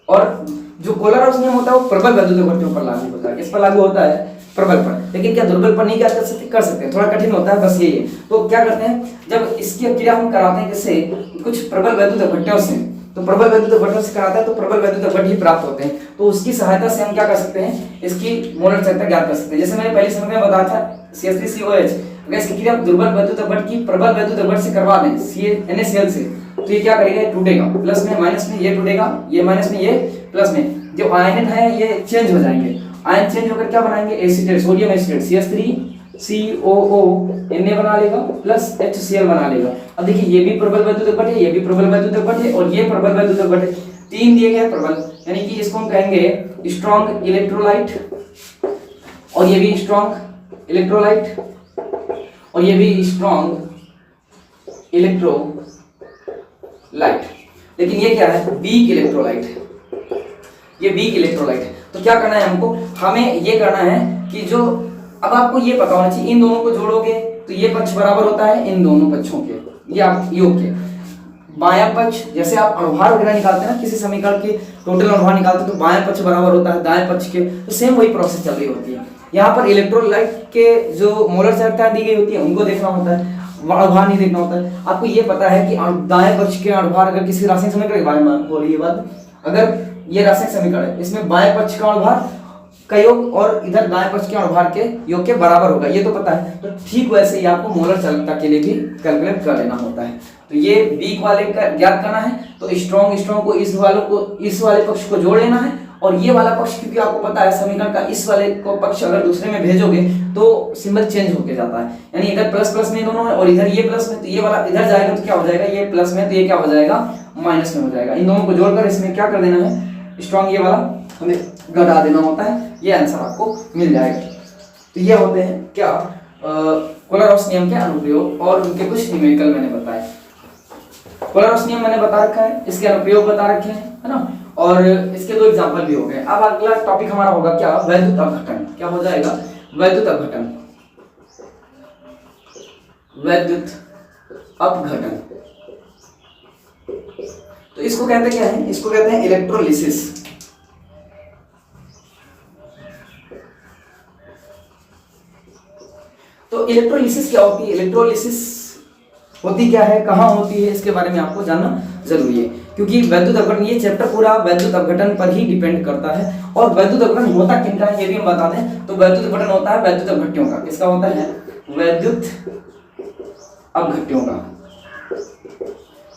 और जो कोलारोस नियम होता है वो प्रबल वैद्युत घट के ऊपर लागू होता है। किस पर लागू होता है? प्रबल पर। लेकिन क्या दुर्बल पर नहीं क्या कर सकते? थोड़ा कठिन होता है, बस यही है। तो क्या करते हैं, जब इसकी क्रिया हम कराते हैं किससे? कुछ प्रबल वैद्युत घटों से, तो प्रबल वैद्युत घटों से कराते हैं तो प्रबल वैद्युत घट ही प्राप्त होते हैं। तो उसकी सहायता से हम क्या कर सकते हैं, इसकी मोलर चालकता ज्ञात कर सकते हैं। जैसे मैंने पहले समय में बताया था CH3COH, अगर इसकी क्रिया दुर्बल वैद्युत घट की प्रबल वैद्युत घट से करवा दें NaCl से, तो ये क्या करेगा? टूटेगा, प्लस में माइनस में ये टूटेगा, ये माइनस में ये प्लस में, जो आयन है ये चेंज हो जाएंगे। आयन चेंज होकर क्या बनाएंगे? Acetate, sodium acetate, CH3COO Na बना लेगा प्लस HCl बना लेगा। अब देखिए ये भी प्रबल वैद्युत घट है, ये भी प्रबल वैद्युत घट है और ये प्रबल वैद्युत घट है, तीन दिए गए प्रबल, यानी कि इसको हम कहेंगे स्ट्रॉन्ग इलेक्ट्रोलाइट, और ये भी स्ट्रॉन्ग इलेक्ट्रोलाइट, और ये भी स्ट्रॉन्ग इलेक्ट्रोलाइट। लेकिन ये क्या है? वीक इलेक्ट्रोलाइट है, ये वीक इलेक्ट्रोलाइट है। तो क्या करना है हमको? हमें ये करना है कि जो, अब आपको ये पता होना चाहिए, इन दोनों को जोड़ोगे तो ये पक्ष बराबर होता है इन दोनों पक्षों के, ये आप योग के बायां पक्ष, जैसे आप अनुभार वगैरह निकालते हैं ना, किसी समीकरण के टोटल अनुभार निकालते हैं तो बायां पक्ष बराबर होता है दाएं पक्ष के, तो सेम वही प्रोसेस चल रही होती है। यहाँ पर इलेक्ट्रोलाइट के जो मोलर चालकता दी गई होती है उनको देखना होता है, अनुभार नहीं देखना होता है। आपको ये पता है कि दाएं पक्ष के अनुभार, अगर किसी रासायनिक समीकरण के बारे में बोलिए ये बात, अगर ये रासायनिक समीकरण है, इसमें बाएं पक्ष का अनुभार का योग और इधर दाएं पक्ष के अनुभार के योग के बराबर होगा, ये तो पता है। तो ठीक वैसे ही आपको मोलर चालकता के लिए भी कैलकुलेट कर लेना होता है। तो ये वीक वाले का ज्ञात करना है, तो स्ट्रॉन्ग को इस वाले पक्ष को जोड़ लेना है, और ये वाला पक्ष क्योंकि आपको पता है समीकरण का इस वाले को पक्ष अगर दूसरे में भेजोगे तो सिंबल चेंज होके जाता है, यानी इधर प्लस प्लस में दोनों है और इधर ये प्लस में, तो ये वाला इधर जाएगा तो क्या हो जाएगा? ये प्लस में, तो ये क्या हो जाएगा? माइनस में हो जाएगा। इन दोनों को जोड़कर इसमें क्या कर देना है? स्ट्रॉन्ग ये वाला हमें घटा देना होता है, ये आंसर आपको मिल जाएगा। तो ये होते हैं क्या कोलारोस नियम के अनुप्रयोग और उनके कुछ न्यूमेरिकल मैंने बताए। कोलारोस नियम मैंने बता रखा है, इसके अनुप्रयोग बता रखे हैं, है ना, और इसके दो एग्जांपल भी हो गए। अब अगला टॉपिक हमारा होगा क्या? वैद्युत अपघटन। क्या हो जाएगा? वैद्युत अपघटन। वैद्युत अपघटन तो इसको कहते क्या है? इसको कहते हैं इलेक्ट्रोलिसिस। तो इलेक्ट्रोलिसिस क्या होती है? इलेक्ट्रोलिसिस होती क्या है, कहाँ होती है, इसके बारे में आपको जानना जरूरी है, क्योंकि वैद्युत अपघटन, ये चैप्टर पूरा वैद्युत अपघटन पर ही डिपेंड करता है। और वैद्युत अपघटन होता किनका है ये भी हम बता दें, तो वैद्युत अपघटन होता है वैद्युत अपघट्यों का। किसका होता है? वैद्युत अपघट्यों का,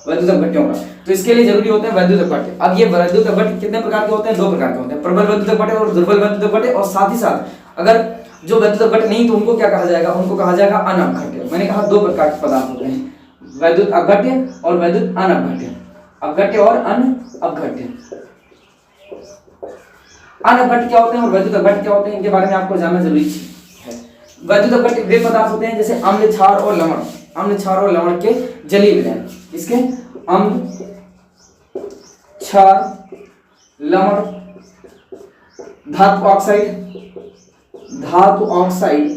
वैद्युत अपघट्यों का। तो इसके लिए जरूरी होते हैं वैद्युत अपघट्य। अब ये वैद्युत अपघट्य कितने प्रकार के होते हैं? दो प्रकार के होते हैं, प्रबल वैद्युत अपघट्य और दुर्बल वैद्युत अपघट्य। और साथ ही साथ अगर जो वैद्युत अपघट्य नहीं तो उनको क्या कहा जाएगा? उनको कहा जाएगा अनअपघट्य। मैंने कहा दो प्रकार के पदार्थ होते हैं, वैद्युत अपघट्य और वैद्युत अनअपघट्य। अपघट्य और अनअपघट्य। अनअपघट्य क्या होते हैं और वैद्युत अपघट्य क्या होते हैं, इनके बारे में आपको जानना जरूरी है। वैद्युत अपघट्य वे पदार्थ होते हैं जैसे अम्ल, क्षार और लवण, अम्ल, क्षार और लवण के जलीय विलयन। इसके अम्ल, क्षार, लवण, धातु ऑक्साइड, धातु ऑक्साइड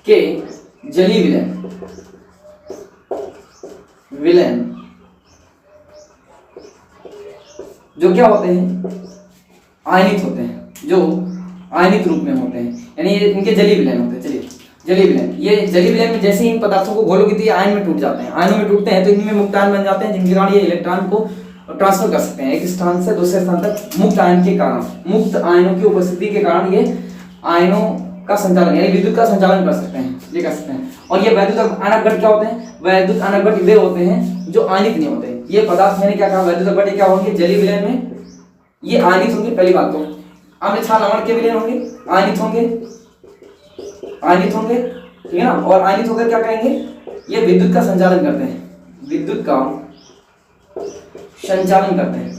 के जलीय विलयन जो क्या होते हैं? आयनित होते हैं, जो आयनित रूप में होते हैं, यानी इनके जलीय विलयन होते हैं। चलिए जलीय विलयन, ये जलीय विलयन में जैसे इन पदार्थों को घोलोगे तो ये आयन में टूट जाते हैं, आयनों में टूटते हैं तो इनमें मुक्त आयन बन जाते हैं, जिनके कारण ये इलेक्ट्रॉन को ट्रांसफर कर सकते हैं एक स्थान से दूसरे स्थान तक मुक्त आयन के कारण, मुक्त आयनों की उपस्थिति के कारण ये आयनों का संचालन यानी विद्युत का संचालन कर सकते हैं, ये कर सकते हैं। और ये वैद्युत अनअपघट्य क्या होते हैं? वैद्युत अनअपघट्य वे होते हैं जो आयनित नहीं होते। ये पदार्थ मैंने क्या कहा? वैद्युत अपघट्य क्या होंगे? जलीय विलयन में ये आयनित होंगे। पहली बात तो अम्ल, क्षार, लवण के विलयन होंगे, आयनित होंगे, आयनित होंगे, ठीक है ना। और आयनित होकर क्या करेंगे, ये विद्युत का संचालन करते हैं, विद्युत का संचालन करते हैं।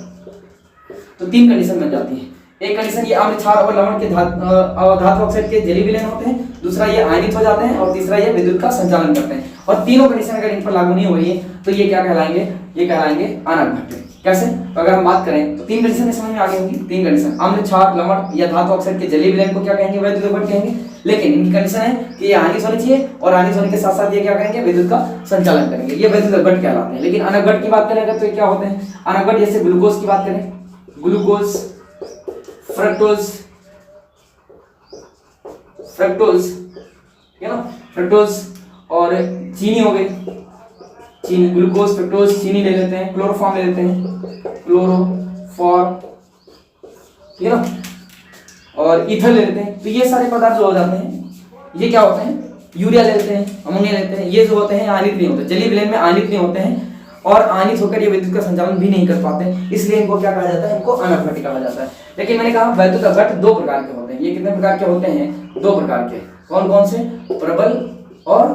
तो 3 कंडीशन बन जाती है। एक कंडीशन ये आम्ल क्षार और लवण के धातु ऑक्साइड के जलीय विलयन होते हैं, दूसरा ये आयनित हो जाते हैं, और तीसरा ये विद्युत का संचालन करते हैं। और तीनों कंडीशन अगर इन पर लागू नहीं हो रही है तो ये क्या कहलाएंगे, ये कहलाएंगे अनघट्य। कैसे, तो अगर हम बात करें तो 3 कंडीशन समझ में आ गई होंगी। 3 कंडीशन, आम्ल क्षार लवण या धातु ऑक्साइड के जलीय विलयन को क्या कहेंगे, वैद्युत अपघट्य कहेंगे। लेकिन इनकी कंडीशन है कि ये आयनित होनी चाहिए और आयनित होने के साथ साथ ये क्या करेंगे, विद्युत का संचालन करेंगे, ये वैद्युत अपघट्य कहलाते हैं। लेकिन अनघट्य की बात करें तो ये क्या होते हैं, अनघट्य जैसे ग्लूकोज की बात करें, ग्लूकोज, फ्रक्टोज, है ना, फ्रक्टोज और चीनी हो गई, चीनी, ग्लूकोज, फ्रक्टोज, चीनी ले लेते हैं, क्लोरोफॉर्म ले लेते हैं, क्लोरोफॉर्म, ठीक है ना, और ईथर ले लेते हैं। तो ये सारे पदार्थ जो हो जाते हैं ये क्या होते हैं, यूरिया ले लेते हैं, अमोनिया लेते हैं, ये जो होते हैं आयनित नहीं होते, जलीय विलयन में आयनित नहीं होते हैं और आयनित होकर ये विद्युत का संचालन भी नहीं कर पाते, इसलिए इनको क्या कहा जाता है, इनको अनघट्य कहा जाता है। लेकिन मैंने कहा वैद्युत अपघट्य 2 प्रकार के होते हैं। ये कितने प्रकार के होते हैं, 2 प्रकार के। कौन कौन से, प्रबल और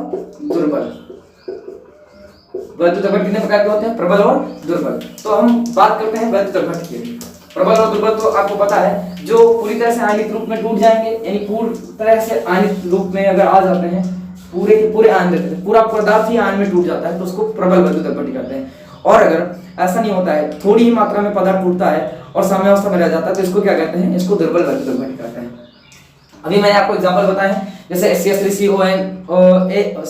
दुर्बल। वैद्युत अपघट्य कितने प्रकार के होते हैं, प्रबल और दुर्बल। तो हम बात करते हैं वैद्युत अपघट्य की। प्रबल और दुर्बल तो आपको पता है, जो पूरी तरह से आयनित रूप में टूट जाएंगे, यानी पूरी तरह से आयनित रूप में अगर आ जाते हैं, पूरे के पूरे आयन रहते हैं, पूरा पदार्थ ही आयन में टूट जाता है, तो उसको प्रबल वैद्युत अपघट्य कहते हैं। और अगर ऐसा नहीं होता है, थोड़ी ही मात्रा में पदार्थ टूटता है और साम्यावस्था में रह जाता है, तो इसको क्या कहते हैं, इसको दुर्बल वैद्युत अपघट्य कहते हैं। अभी मैंने आपको एग्जांपल बताए हैं, जैसे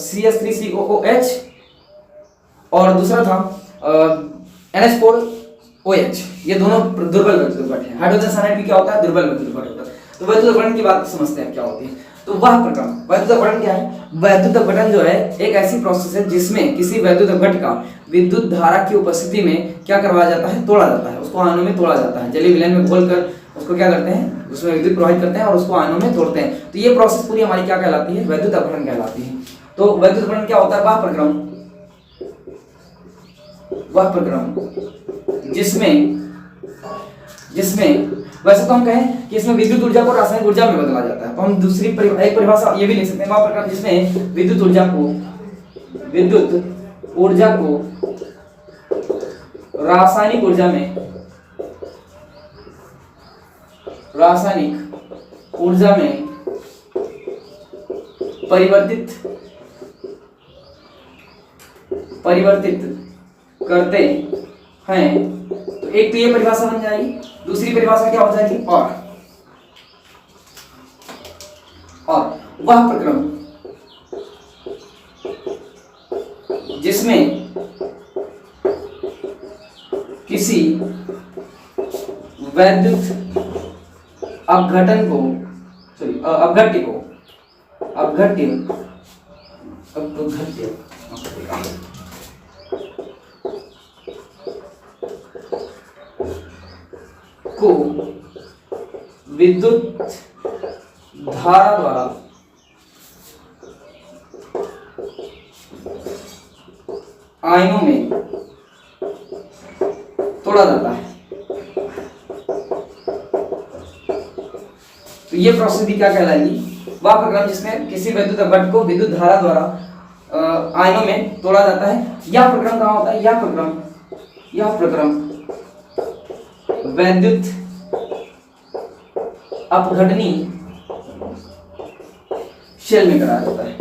CH3COOH और दूसरा था NH4OH, ये दोनों दुर्बल वैद्युत अपघट्य हैं। हाइड्रोजन साइनाइड भी क्या होता है, दुर्बल वैद्युत अपघट्य होता है। तो वैद्युत अपघटन की बात समझते हैं क्या होती है। तो वह प्रक्रम, वैद्युत अपघटन क्या है, वैद्युत अपघटन जो है एक ऐसी प्रोसेस है जिसमें किसी वैद्युत अपघट्य का विद्युत धारा की उपस्थिति में क्या करवाया जाता है, तोड़ा जाता है, उसको आयनों में तोड़ा जाता है, जलीय विलयन में घोलकर उसको क्या करते हैं, उसमें विद्युत प्रवाहित करते हैं और उसको आयनों में तोड़ते हैं। तो ये प्रोसेस पूरी हमारी क्या कहलाती है, वैद्युत अपघटन कहलाती है। तो वैद्युत अपघटन क्या होता है, वह प्रक्रम जिसमें वैसे तो हम कहें कि इसमें विद्युत ऊर्जा को रासायनिक ऊर्जा में बदला जाता है, तो हम दूसरी एक परिभाषा ये भी लिख सकते हैं, वह प्रक्रम जिसमें विद्युत ऊर्जा को रासायनिक ऊर्जा में परिवर्तित करते हैं। तो एक तो ये परिभाषा बन जाएगी, दूसरी परिभाषा क्या हो जाएगी, और वह प्रक्रम जिसमें किसी वैद्युत अपघट्य को विद्युत धारा द्वारा आयनों में तोड़ा जाता है। तो ये प्रोसेस भी क्या कहलाएगी, वह प्रक्रम जिसमें किसी वैद्युत अपघट्य को विद्युत धारा द्वारा आयनों में तोड़ा जाता है। यह प्रक्रम कहाँ होता है, यह प्रक्रम वैद्युत अपघटनी शेल में कराया जाता है,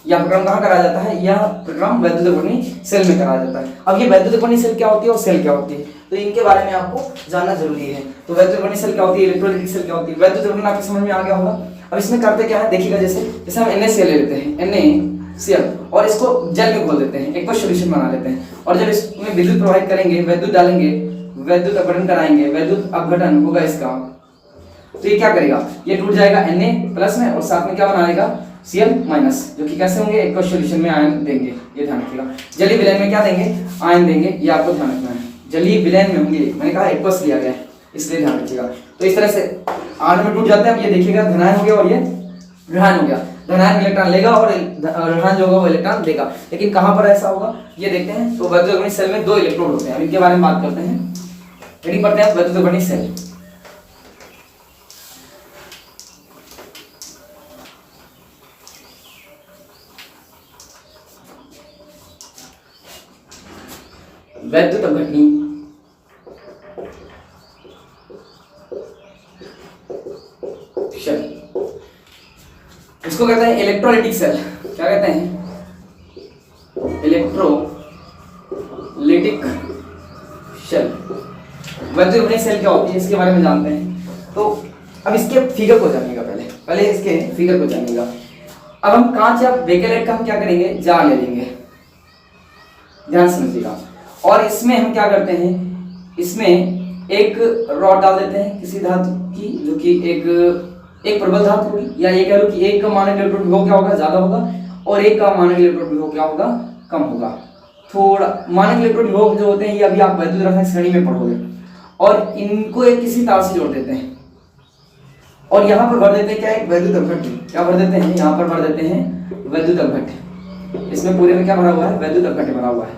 यह प्रक्रम कहाँ कराया जाता है, यह प्रक्रम वैद्युत अपघटनी सेल में कराया जाता है। अब ये वैद्युत अपघटनी सेल क्या होती है और सेल क्या होती है, तो इनके बारे में आपको जानना जरूरी है। तो वैद्युत अपघटनी सेल क्या होती है, इलेक्ट्रोलाइटिक सेल क्या होती है, वैद्युत अपघटन आपको समझ में आ गया होगा। अब इसमें करते क्या है देखिएगा, जैसे हम NaCl ले लेते हैं, NaCl, और इसको जल में घोल देते हैं, एक सॉल्यूशन बना लेते हैं, और जब इसमें विद्युत प्रवाहित करेंगे, विद्युत डालेंगे, वैद्युत अपघटन कराएंगे, वैद्युत अपघटन होगा इसका, तो ये क्या करेगा, ये टूट जाएगा Na+ में और साथ में क्या बना लेगा Cl-, जो कि कैसे होंगे, एक सॉल्यूशन में आयन देंगे, ये ध्यान रखिएगा। जलीय विलयन में क्या देंगे, आयन देंगे, ये आपको ध्यान रखना है। जलीय विलयन में होंगे, मैंने कहा एक्वस लिया गया है इसलिए ध्यान रखिएगा। तो इस तरह से आयन में टूट जाते हैं। अब ये देखिएगा धनायन हो गया और ये ऋणायन हो गया, धनायन इलेक्ट्रॉन लेगा और ऋणायन जो होगा वो इलेक्ट्रॉन देगा। लेकिन कहां पर ऐसा होगा ये देखते हैं। तो वैद्युत अपघटन सेल में 2 इलेक्ट्रोड होते हैं, अब इनके बारे में बात करते हैं। हेडिंग पढ़ते हैं वैद्युत अपघटनी सेल। वैद्युत अपघटनी सेल, इसको कहते हैं इलेक्ट्रोलाइटिक सेल। क्या कहते हैं? Electrolytic cell. वैद्युत अपघटनी सेल क्या होती है इसके बारे में जानते हैं। तो अब इसके फिगर को जानिएगा, पहले इसके फिगर को जानिएगा। अब हम कांच या बेकेलाइट का हम क्या करेंगे, जार ले लेंगे, ध्यान समझिएगा। और इसमें हम क्या करते हैं, इसमें एक रॉड डाल देते हैं किसी धातु की, जो कि एक प्रबल धातु होगी, या ये कह लो कि एक का मानक इलेक्ट्रॉन विभव क्या होगा, ज्यादा होगा, और एक का मानक इलेक्ट्रॉन विभव क्या होगा, कम होगा। थोड़ा मानक इलेक्ट्रॉन विभव जो होते हैं ये अभी आप वैद्युत रासायनिक श्रेणी में पढ़ोगे। और इनको एक किसी तार से जोड़ देते हैं और यहाँ पर भर देते हैं क्या, एक वैद्युत अपघट्य। क्या भर देते हैं, यहाँ पर भर देते हैं वैद्युत अपघट्य। इसमें पूरे में क्या भरा हुआ है, वैद्युत अपघट्य भरा हुआ है।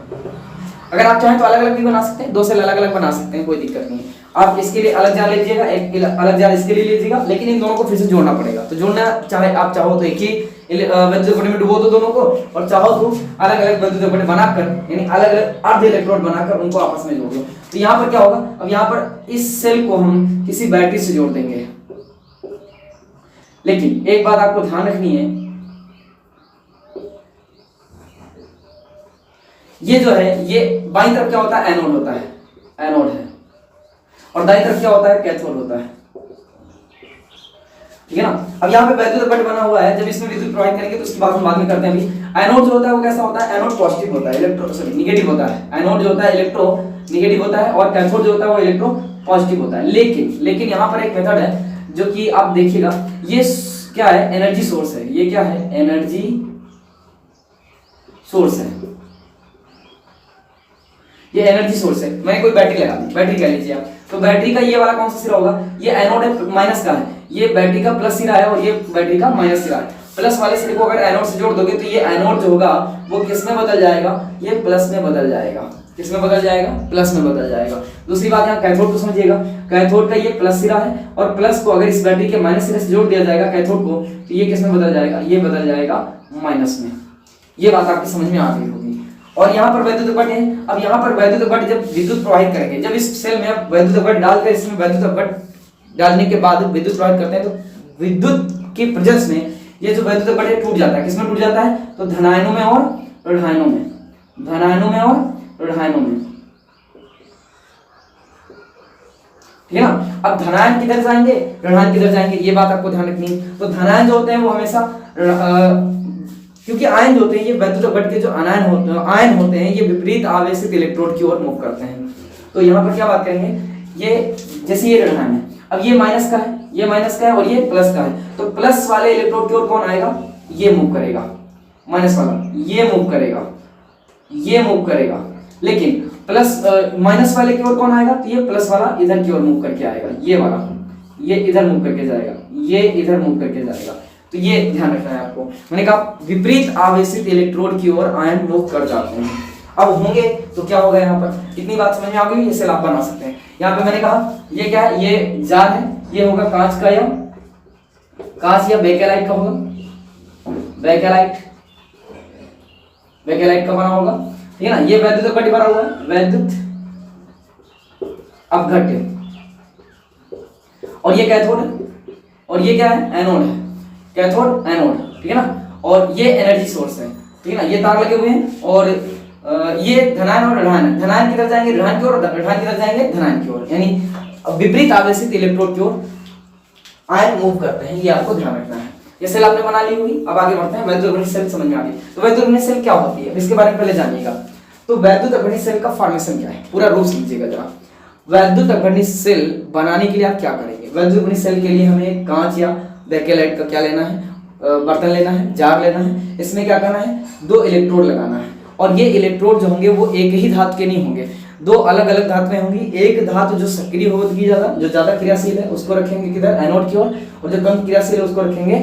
अगर आप चाहें तो अलग अलग भी बना सकते हैं, दो सेल अलग अलग बना सकते हैं, कोई दिक्कत नहीं है। आप इसके लिए अलग जार लीजिएगा, एक अलग जार इसके लिए लीजिएगा, लेकिन इन दोनों को फिर से जोड़ना पड़ेगा। तो जोड़ना चाहे आप चाहो तो एक ही वैद्युत अपघट्य में डुबो दो दोनों को, और चाहो तो अलग अलग वैद्युत अपघट्य बनाकर, यानी अलग अलग अर्ध इलेक्ट्रोड बनाकर उनको आपस में जोड़ दो। तो यहाँ पर क्या होगा, अब यहाँ पर इस सेल को हम किसी बैटरी से जोड़ देंगे। लेकिन एक बात आपको ध्यान रखनी है, ये जो है ये बाईं तरफ क्या होता है, एनोड होता है, एनोड है, और दाईं तरफ क्या होता है, कैथोड होता है, ठीक है ना। अब यहाँ पे वैद्युत अपघट्य बना हुआ है, जब इसमें विद्युत प्रवाहित करेंगे तो उसकी बात हम बाद में करते हैं। अभी एनोड जो होता है वो कैसा होता है, एनोड पॉजिटिव होता है, निगेटिव होता है। एनोड जो होता है इलेक्ट्रो निगेटिव होता है, और कैथोड जो होता है वो इलेक्ट्रो पॉजिटिव होता है। लेकिन यहाँ पर एक मेथड है जो कि आप देखिएगा, ये क्या है, एनर्जी सोर्स है। ये क्या है, एनर्जी सोर्स है, ये एनर्जी सोर्स है। मैंने कोई बैटरी लगा दी, बैटरी कह लीजिए आप, तो बैटरी का ये वाला कौन सा सिरा होगा, ये एनोड है, माइनस का है, ये बैटरी का प्लस सिरा है, और ये बैटरी का माइनस सिरा है। प्लस वाले सिरे को अगर एनोड से जोड़ दोगे तो ये एनोड जो होगा वो किस में बदल जाएगा, ये प्लस में बदल जाएगा। किस में बदल जाएगा, प्लस में बदल जाएगा। दूसरी बात यहाँ कैथोड को समझिएगा, कैथोड का ये प्लस सिरा है, और प्लस को अगर इस बैटरी के माइनस सिरे से जोड़ दिया जाएगा कैथोड को, तो ये किस में बदल जाएगा, ये बदल जाएगा माइनस में। ये बात आपकी समझ में आ गई होगी। और यहाँ पर वैद्युत अपघट्य है। अब यहाँ पर वैद्युत अपघट्य जब विद्युत प्रवाहित करेंगे, जब इस सेल में आप वैद्युत अपघट्य डालकर इसमें वैद्युत अपघट्य डालने के बाद विद्युत प्रवाहित करते हैं, तो विद्युत के प्रेजेंस में ये जो वैद्युत अपघट्य टूट जाता है। किसमें टूट जाता है, तो धनायनों में और ऋणायनों में, धनायनों में और ऋणायनों में, ठीक है ना। अब धनायन किधर जाएंगे, ऋणायन किधर जाएंगे, ये बात आपको ध्यान रखनी है। तो धनायन जो होते हैं वो हमेशा, क्योंकि आयन जो होते हैं ये वैद्युत अपघट्य के जो आयन होते हैं ये विपरीत आवेशित इलेक्ट्रोड की ओर मूव करते हैं। तो यहाँ पर क्या बात करेंगे, ये जैसे ये ऋणायन है, अब ये माइनस का है, ये माइनस का है, और ये प्लस का है, तो प्लस वाले इलेक्ट्रोड की ओर कौन आएगा, ये मूव करेगा, माइनस वाला ये मूव करेगा, ये मूव करेगा। लेकिन प्लस माइनस वाले की ओर कौन आएगा, तो ये प्लस वाला इधर की ओर मूव करके आएगा, ये वाला ये इधर मूव करके जाएगा, ये इधर मूव करके जाएगा। तो ये ध्यान रखना है आपको। मैंने कहा विपरीत आवेशित इलेक्ट्रोड की ओर आयन मूव कर जाते हैं। अब होंगे तो क्या होगा, यहाँ पर इतनी बात समझ में आ गई, ये सेल आप बना सकते हैं। यहाँ पे मैंने कहा ये क्या है, ये जार है, ये होगा कांच का, या बेकेलाइट का होगा, बेकेलाइट का बना होगा, ठीक है ना। ये वैद्युत अपघट्य बना हुआ है, वैद्युत अपघट्य, और ये कैथोड है, और ये क्या है, एनोड है, कैथोड एनोड, ठीक है ना। और ये एनर्जी सोर्स है, ठीक है ना। ये तार लगे हुए हैं, और ये धनायन और ऋणायन, धनायन किधर जाएंगे, ऋणायन की ओर, ऋणायन किधर जाएंगे, धनायन की ओर, यानी विपरीत आवेशित इलेक्ट्रोड की ओर आयन मूव करते हैं। ये आपको ध्यान रखना है। ये सेल आपने बना ली होगी। अब आगे बढ़ते हैं, वैद्युत अपघट्य सेल समझ में आ गई। तो वैद्युत अपघट्य सेल क्या होती है, इसके बारे में पहले जानिएगा। तो वैद्युत अपघट्य सेल का फॉर्मेशन क्या है, पूरा रूल समझिएगा जरा। वैद्युत अपघट्य सेल बनाने के लिए आप क्या करेंगे, वैद्युत अपघट्य सेल के लिए हमें कांच या बेकेलाइट का क्या लेना है, बर्तन लेना है, जार लेना है। इसमें क्या करना है, दो इलेक्ट्रोड लगाना है, और ये इलेक्ट्रोड जो होंगे वो एक ही धातु के नहीं होंगे, दो अलग अलग धातुएं होंगी। एक धातु जो सक्रिय होगी, जो ज्यादा क्रियाशील है उसको रखेंगे किधर, एनोड की ओर, और जो कम क्रियाशील है उसको रखेंगे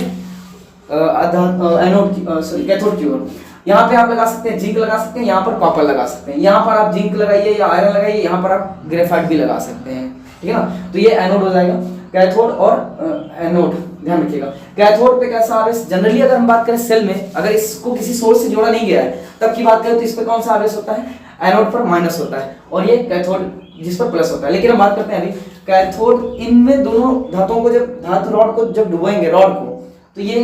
एनोड की, सॉरी कैथोड की ओर। यहाँ पे आप लगा सकते हैं जिंक लगा सकते हैं, यहाँ पर कॉपर लगा सकते हैं, यहाँ पर आप जिंक लगाइए या आयरन लगाइए, यहाँ पर आप ग्रेफाइट भी लगा सकते हैं, ठीक है ना। तो ये एनोड हो जाएगा, कैथोड और एनोड ध्यान रखिएगा। कैथोड पे कैसा आवेश, जनरली अगर हम बात करें सेल में, अगर इसको किसी सोर्स से जोड़ा नहीं गया है तब की बात करें तो इस पे कौन सा आवेश होता है, एनोड पर माइनस होता है और ये कैथोड जिस पर प्लस होता है। लेकिन हम बात करते हैं अभी कैथोड, इनमें दोनों धातुओं को जब धातु रॉड को जब डुबोएंगे रॉड को, तो ये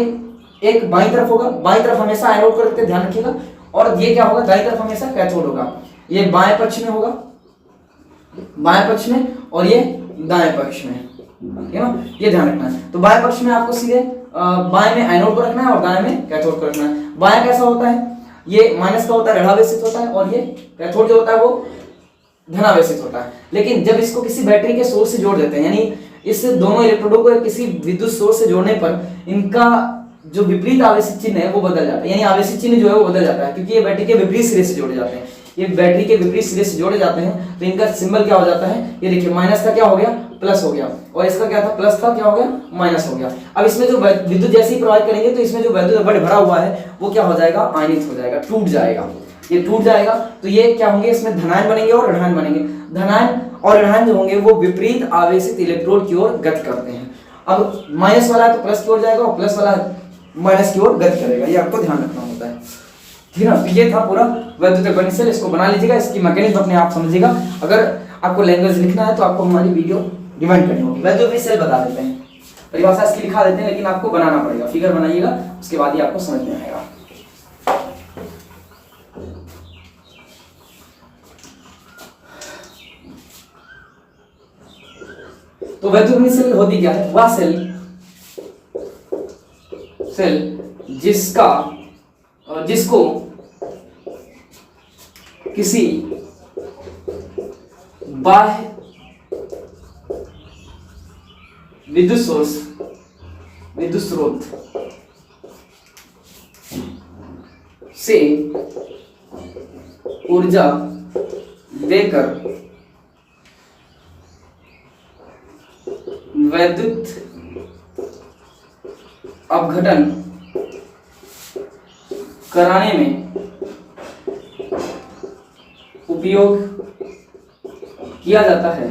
एक बाईं तरफ होगा, बाईं तरफ हमेशा एनोड को रखते हैं, ध्यान रखिएगा, और ये क्या होगा, दाईं तरफ हमेशा कैथोड होगा। ये बाएं पक्ष में होगा, बाएं पक्ष में, और ये दाएं पक्ष में, ठीक है ना, ये ध्यान रखना है। तो बाएं पक्ष में आपको सीधे बाएं में एनोड को रखना है और दाएं में कैथोड को रखना है। बाएं कैसा होता है, ये माइनस का होता है, ऋणावेशित होता है, और ये कैथोड जो होता है वो धनावेशित होता है। लेकिन जब इसको किसी बैटरी के सोर्स से जोड़ देते हैं, यानी इस दोनों इलेक्ट्रोडों को किसी विद्युत सोर्स से जोड़ने पर इनका जो विपरीत आवेशित चिन्ह है वो बदल जाता है, यानी आवेशित चिन्ह जो है वो बदल जाता है, क्योंकि ये बैटरी के विपरीत सिरे से जोड़े जाते हैं। ये बैटरी के विपरीत सिरे से जोड़े जाते हैं तो इनका सिंबल क्या हो जाता है, ये देखिए माइनस का क्या हो गया, प्लस हो गया, और इसका क्या था, प्लस था, क्या हो गया, माइनस हो गया। अब इसमें जो विद्युत जैसे ही प्रवाहित करेंगे तो इसमें जो विद्युत बल भरा हुआ है वो क्या हो जाएगा, आयनित हो जाएगा, टूट जाएगा। ये टूट जाएगा तो ये क्या होंगे, इसमें धनायन बनेंगे और ऋणायन बनेंगे। धनायन और ऋणायन जो होंगे वो विपरीत आवेशित इलेक्ट्रोड की ओर गति करते हैं। अब माइनस वाला है तो प्लस की ओर जाएगा और प्लस वाला माइनस की ओर गति करेगा, ये आपको ध्यान रखना होता है, ठीक है ना। ये था पूरा वैद्युत पोटेंशियल, इसको बना लीजिएगा, इसकी मैकेनिज्म अपने आप समझिएगा। अगर आपको लैंग्वेज लिखना है तो आपको हमारी वीडियो डिमांड करनी होगी। वैद्युत पोटेंशियल बता देते हैं, परिभाषा इसकी लिखा देते हैं, लेकिन आपको बनाना पड़ेगा, फिगर बनाइएगा, उसके बाद ही आपको समझ में आएगा। तो वैद्युत पोटेंशियल होती क्या है, वह सेल जिसको किसी बाह्य विद्युत स्रोत से ऊर्जा देकर वैद्युत अपघटन कराने में उपयोग किया जाता है,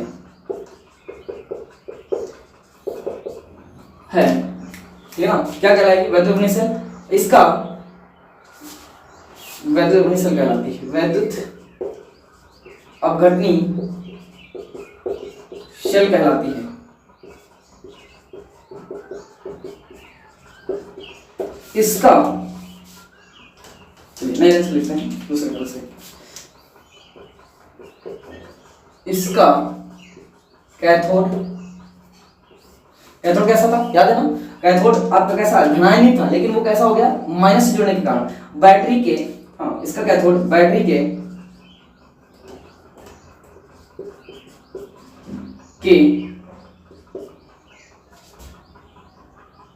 ठीक है ना। क्या कहलाएगी, वैद्युत पोटेंशियल, इसका वैद्युत पोटेंशियल कहलाती है, वैद्युत अपघटनी शेल कहलाती है। इसका नए रंग से लिखते हैं दूसरे तरह से, इसका कैथोड कैसा था, याद है ना, कैथोड आपका कैसा धनायन ही था, लेकिन वो कैसा हो गया, माइनस से जुड़ने के कारण बैटरी के, हाँ इसका कैथोड बैटरी के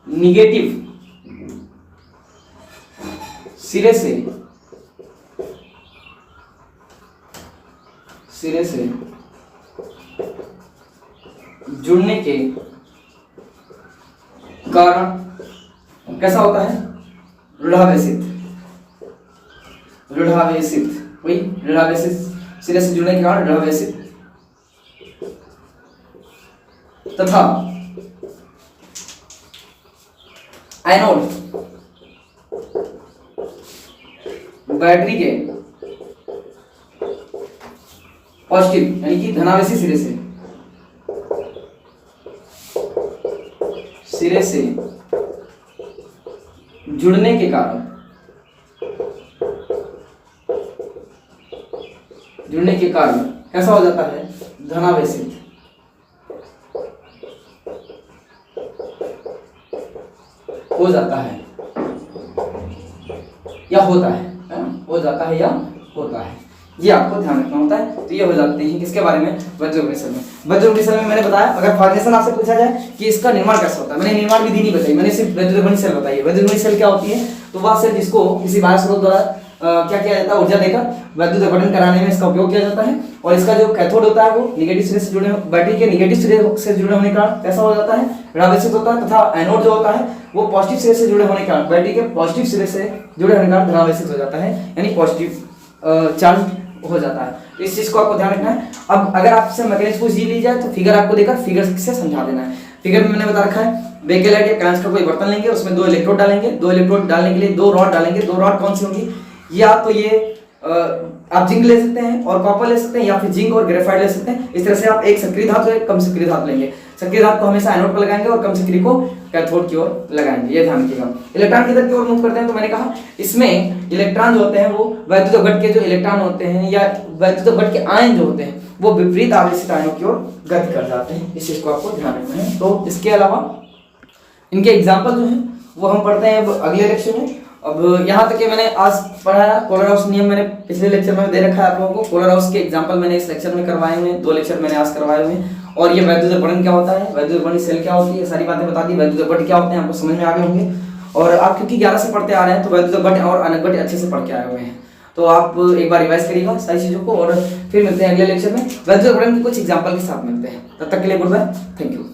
निगेटिव सिरे से जुड़ने के कारण कैसा होता है, ऋणावेशित, वही ऋणावेशित सिरे से जुड़ने के कारण ऋणावेशित, तथा एनोड बैटरी के पॉजिटिव यानी कि धनावेशी सिरे से जुड़ने के कारण कैसा हो जाता है, धनावेशित, हो जाता है या होता है ना, हो जाता है या होता है, ये आपको ध्यान रखना होता है। तो ये हो जाते हैं किसके बारे में, वैद्युत पोटेंशियल में। वैद्युत पोटेंशियल में मैंने बताया, अगर फॉर्मेशन आपसे पूछा जाए कि इसका निर्माण कैसे होता है, मैंने निर्माण विधि नहीं बताई, मैंने सिर्फ वैद्युत पोटेंशियल बताई है। वैद्युत पोटेंशियल क्या होती है, तो वह सेल जिसको किसी बाह्य स्रोत द्वारा क्या किया जाता है, ऊर्जा देकर वैद्युत अपघटन कराने में इसका उपयोग किया जाता है। और इसका जो कैथोड होता है वो निगेटिव सिरे से जुड़े, बैटरी के निगेटिव सिरे से जुड़े होने के कारण कैसा हो जाता है, ऋणावेशित होता है, तथा एनोड जो होता है वो पॉजिटिव सिरे से जुड़े होने के कारण, बैटरी के पॉजिटिव सिरे से जुड़े होने के कारण धनावेशित हो जाता है, यानी पॉजिटिव चार्ज हो जाता है। इस चीज को आपको ध्यान रखना है। अब अगर आपसे मैकेनिक्स पूछ ली जाए तो फिगर आपको देकर फिगर से समझा देना है। फिगर में मैंने बता रखा है, बेकेलाइट या कांच का कोई बर्तन लेंगे, उसमें 2 इलेक्ट्रोड डालेंगे, 2 इलेक्ट्रोड डालने के लिए 2 रॉड डालेंगे। 2 रॉड कौन सी होंगी, या तो ये आप जिंक ले सकते हैं और कॉपर ले सकते हैं, या फिर जिंक और ग्रेफाइट ले सकते हैं। इस तरह से आप एक सक्रिय धातु एक कम सक्रिय धातु लेंगे। सक्रिय धातु को हमेशा एनोड पर लगाएंगे और कम सक्रिय को कैथोड की ओर लगाएंगे, ये ध्यान रखिएगा। इलेक्ट्रॉन किधर की ओर मूव करते हैं, तो मैंने कहा इसमें इलेक्ट्रॉन जो होते हैं वो वैद्युत अपघट के जो इलेक्ट्रॉन होते हैं या वैद्युत अपघट के आयन जो होते हैं वो विपरीत आवेशित आयनों की ओर गति कर जाते हैं। इस चीज को आपको ध्यान रखना है। तो इसके अलावा इनके एग्जाम्पल जो है वो हम पढ़ते हैं अब अगले लेक्चर में। अब यहाँ तक मैंने आज पढ़ाया कोलर नियम, मैंने पिछले लेक्चर में दे रखा है आप लोगों को। कोलर के एग्जाम्पल मैंने इस लेक्चर में करवाए हुए हैं, 2 लेक्चर मैंने आज करवाए हुए हैं। और ये वैद्युत अपघटन क्या होता है, वैद्युत अपघटन सेल क्या होती है, सारी बातें बता दी। वैद्युत अपघट क्या होते हैं आपको समझ में आ गए होंगे। और आप क्योंकि 11 से पढ़ते आ रहे हैं तो वैद्युत अपघट और अनअपघट अच्छे से पढ़ के आए हुए हैं। तो आप एक बार रिवाइज करिएगा सारी चीजों को, और फिर मिलते हैं अगले लेक्चर में वैद्युत अपघटन के कुछ एग्जाम्पल के साथ मिलते हैं। तब तक के लिए गुड बाय, थैंक यू।